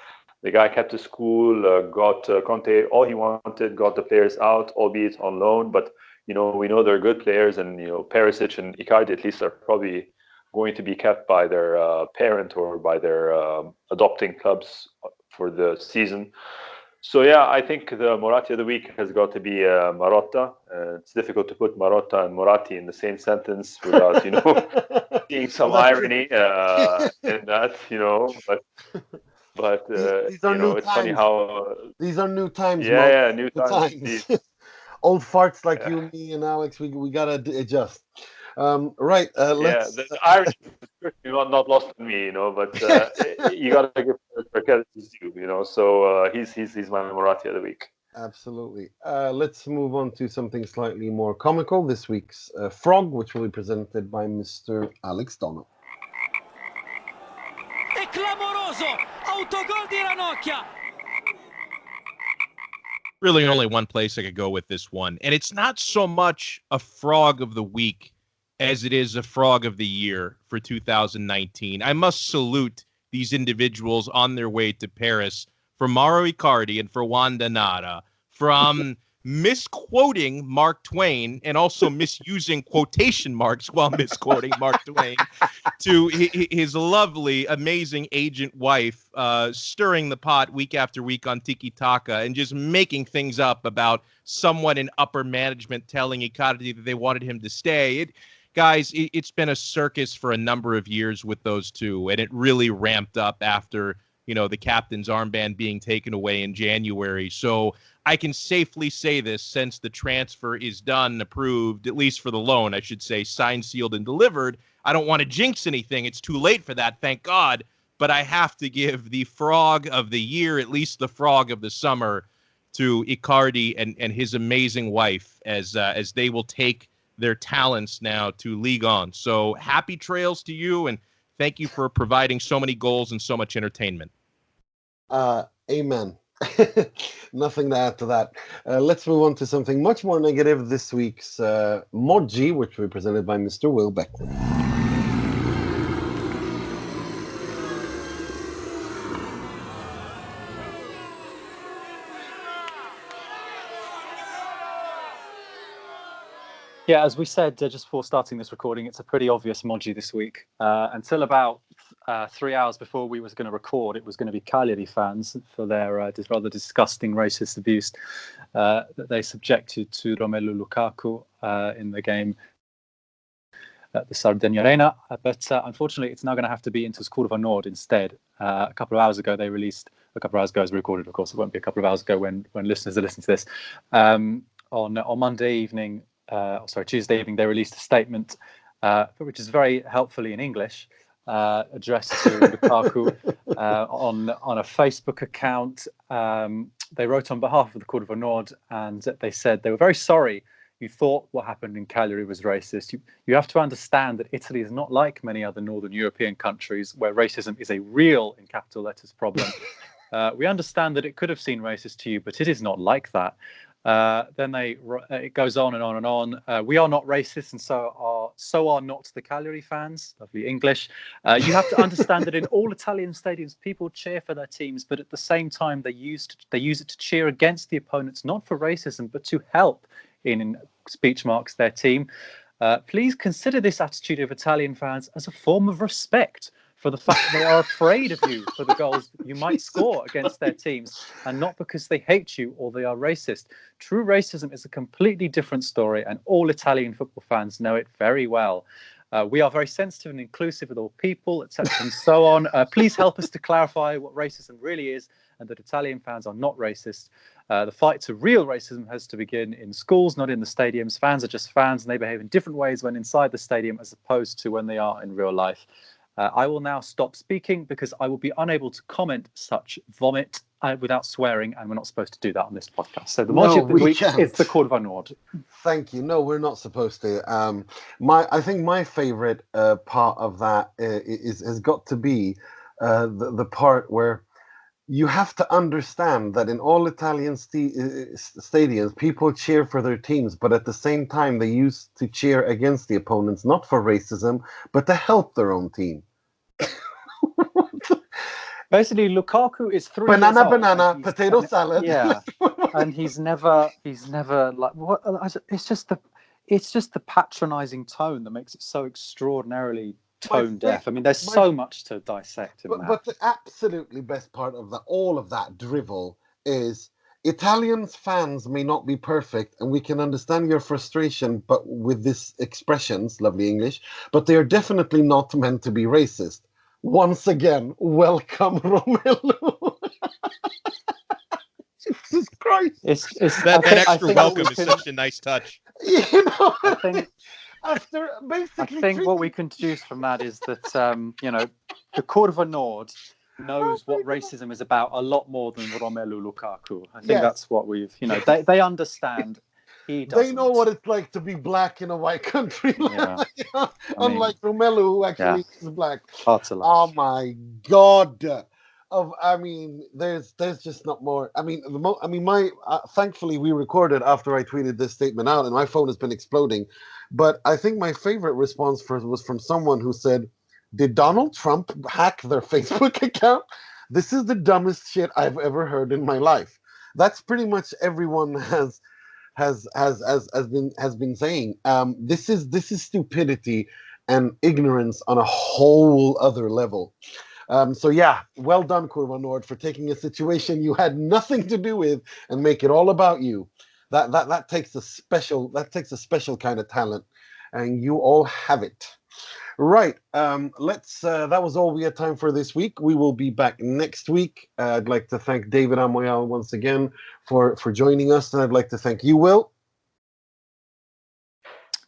The guy kept his cool, got Conte all he wanted, got the players out, albeit on loan, but we know they're good players, and Perisic and Icardi at least are probably going to be kept by their parent or by their adopting clubs for the season. So yeah, I think the Moratti of the week has got to be Marotta. It's difficult to put Marotta and Moratti in the same sentence without seeing some irony in that. But these are new it's times. funny how these are new times. Yeah, new times. Old farts like you, me, and Alex, we gotta adjust. Right. Let's. The Irish not lost on me, but you gotta give credit to due, So he's my Moratti of the week. Absolutely. Let's move on to something slightly more comical. This week's Frog, which will be presented by Mr. Alex Donno. È clamoroso! Autogol di Ranocchia! Really only one place I could go with this one. And it's not so much a Frog of the week as it is a Frog of the year for 2019. I must salute these individuals on their way to Paris, for Mauro Icardi and for Wanda Nara, from misquoting Mark Twain and also misusing quotation marks while misquoting Mark Twain, to his lovely, amazing agent wife, stirring the pot week after week on Tiki Taka and just making things up about someone in upper management telling Icardi that they wanted him to stay. Guys, it's been a circus for a number of years with those two, and it really ramped up after the captain's armband being taken away in January. So I can safely say this, since the transfer is done, approved, at least for the loan, I should say, signed, sealed, and delivered. I don't want to jinx anything. It's too late for that, thank God. But I have to give the Frog of the year, at least the Frog of the summer, to Icardi and his amazing wife as they will take their talents now to Ligue 1. So happy trails to you, and thank you for providing so many goals and so much entertainment. Amen. Nothing to add to that. Let's move on to something much more negative. This week's Moggi, which will be presented by Mr. Will Beckman. Yeah, as we said just before starting this recording, it's a pretty obvious Moggi this week. Until about 3 hours before we was going to record, it was going to be Cagliari fans for their rather disgusting racist abuse that they subjected to Romelu Lukaku in the game at the Sardegna Arena. But unfortunately, it's now going to have to be Inter's Curva Nord instead. A couple of hours ago, they released, a couple of hours ago as we recorded, of course, it won't be a couple of hours ago when listeners are listening to this. On Monday evening, Tuesday evening, they released a statement, which is very helpfully in English, addressed to Lukaku on a Facebook account. They wrote on behalf of the Curva Nord, and they said they were very sorry you thought what happened in Cagliari was racist. You have to understand that Italy is not like many other Northern European countries where racism is a real, in capital letters, problem. We understand that it could have seemed racist to you, but it is not like that. Then it goes on and on and on. We are not racist, and so are not the Cagliari fans. Lovely English. You have to understand that in all Italian stadiums, people cheer for their teams, but at the same time, they use it to cheer against the opponents, not for racism, but to help, in speech marks, their team. Please consider this attitude of Italian fans as a form of respect for the fact that they are afraid of you for the goals you might score against their teams, and not because they hate you or they are racist. True racism is a completely different story, and all Italian football fans know it very well. We are very sensitive and inclusive with all people, etc., and so on. Please help us to clarify what racism really is, and that Italian fans are not racist. The fight to real racism has to begin in schools, not in the stadiums. Fans are just fans, and they behave in different ways when inside the stadium as opposed to when they are in real life. I will now stop speaking because I will be unable to comment such vomit without swearing, and we're not supposed to do that on this podcast. So the Moggi of the week is the Curva Nord. Thank you. No, we're not supposed to. I think my favorite part of that has got to be the part where you have to understand that in all Italian stadiums, people cheer for their teams, but at the same time, they used to cheer against the opponents, not for racism, but to help their own team. Basically, Lukaku is 3 years old. Banana, potato salad. Yeah, and he's never like what? It's just the patronising tone that makes it so extraordinarily tone deaf. I mean, there's so much to dissect in that. But the absolutely best part of all of that drivel is Italians fans may not be perfect, and we can understand your frustration, but with these expressions, lovely English, but they are definitely not meant to be racist. Once again, welcome Romelu. Jesus Christ! It's that extra welcome is such a nice touch. You know, I think after basically, I think what we can deduce from that is that the Curva Nord knows what racism is about a lot more than Romelu Lukaku. I think that's what we've they understand. He doesn't. They know what it's like to be black in a white country. Unlike Romelu, who actually is black. Oh my God! There's just not more. Thankfully we recorded after I tweeted this statement out, and my phone has been exploding. But I think my favorite response was from someone who said, "Did Donald Trump hack their Facebook account? This is the dumbest shit I've ever heard in my life." That's pretty much everyone has been saying. This is stupidity and ignorance on a whole other level. Well done, Curva Nord, for taking a situation you had nothing to do with and make it all about you. That takes a special kind of talent, and you all have it. Right. That was all we had time for this week. We will be back next week. I'd like to thank David Amoyal once again for joining us, and I'd like to thank you, Will.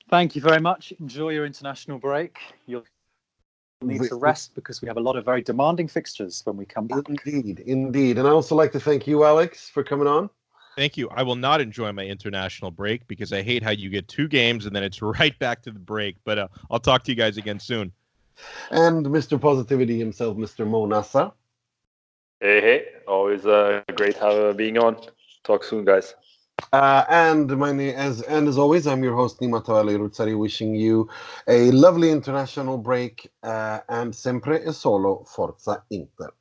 Thank you very much. Enjoy your international break. You'll need to rest because we have a lot of very demanding fixtures when we come back. Indeed. And I also like to thank you, Alex, for coming on. Thank you. I will not enjoy my international break because I hate how you get 2 games and then it's right back to the break. But I'll talk to you guys again soon. And Mr. Positivity himself, Mr. Mo Nassar. Hey. Always great being on. Talk soon, guys. And as always, I'm your host, Nima Tavallaey, wishing you a lovely international break. And sempre e solo Forza Inter.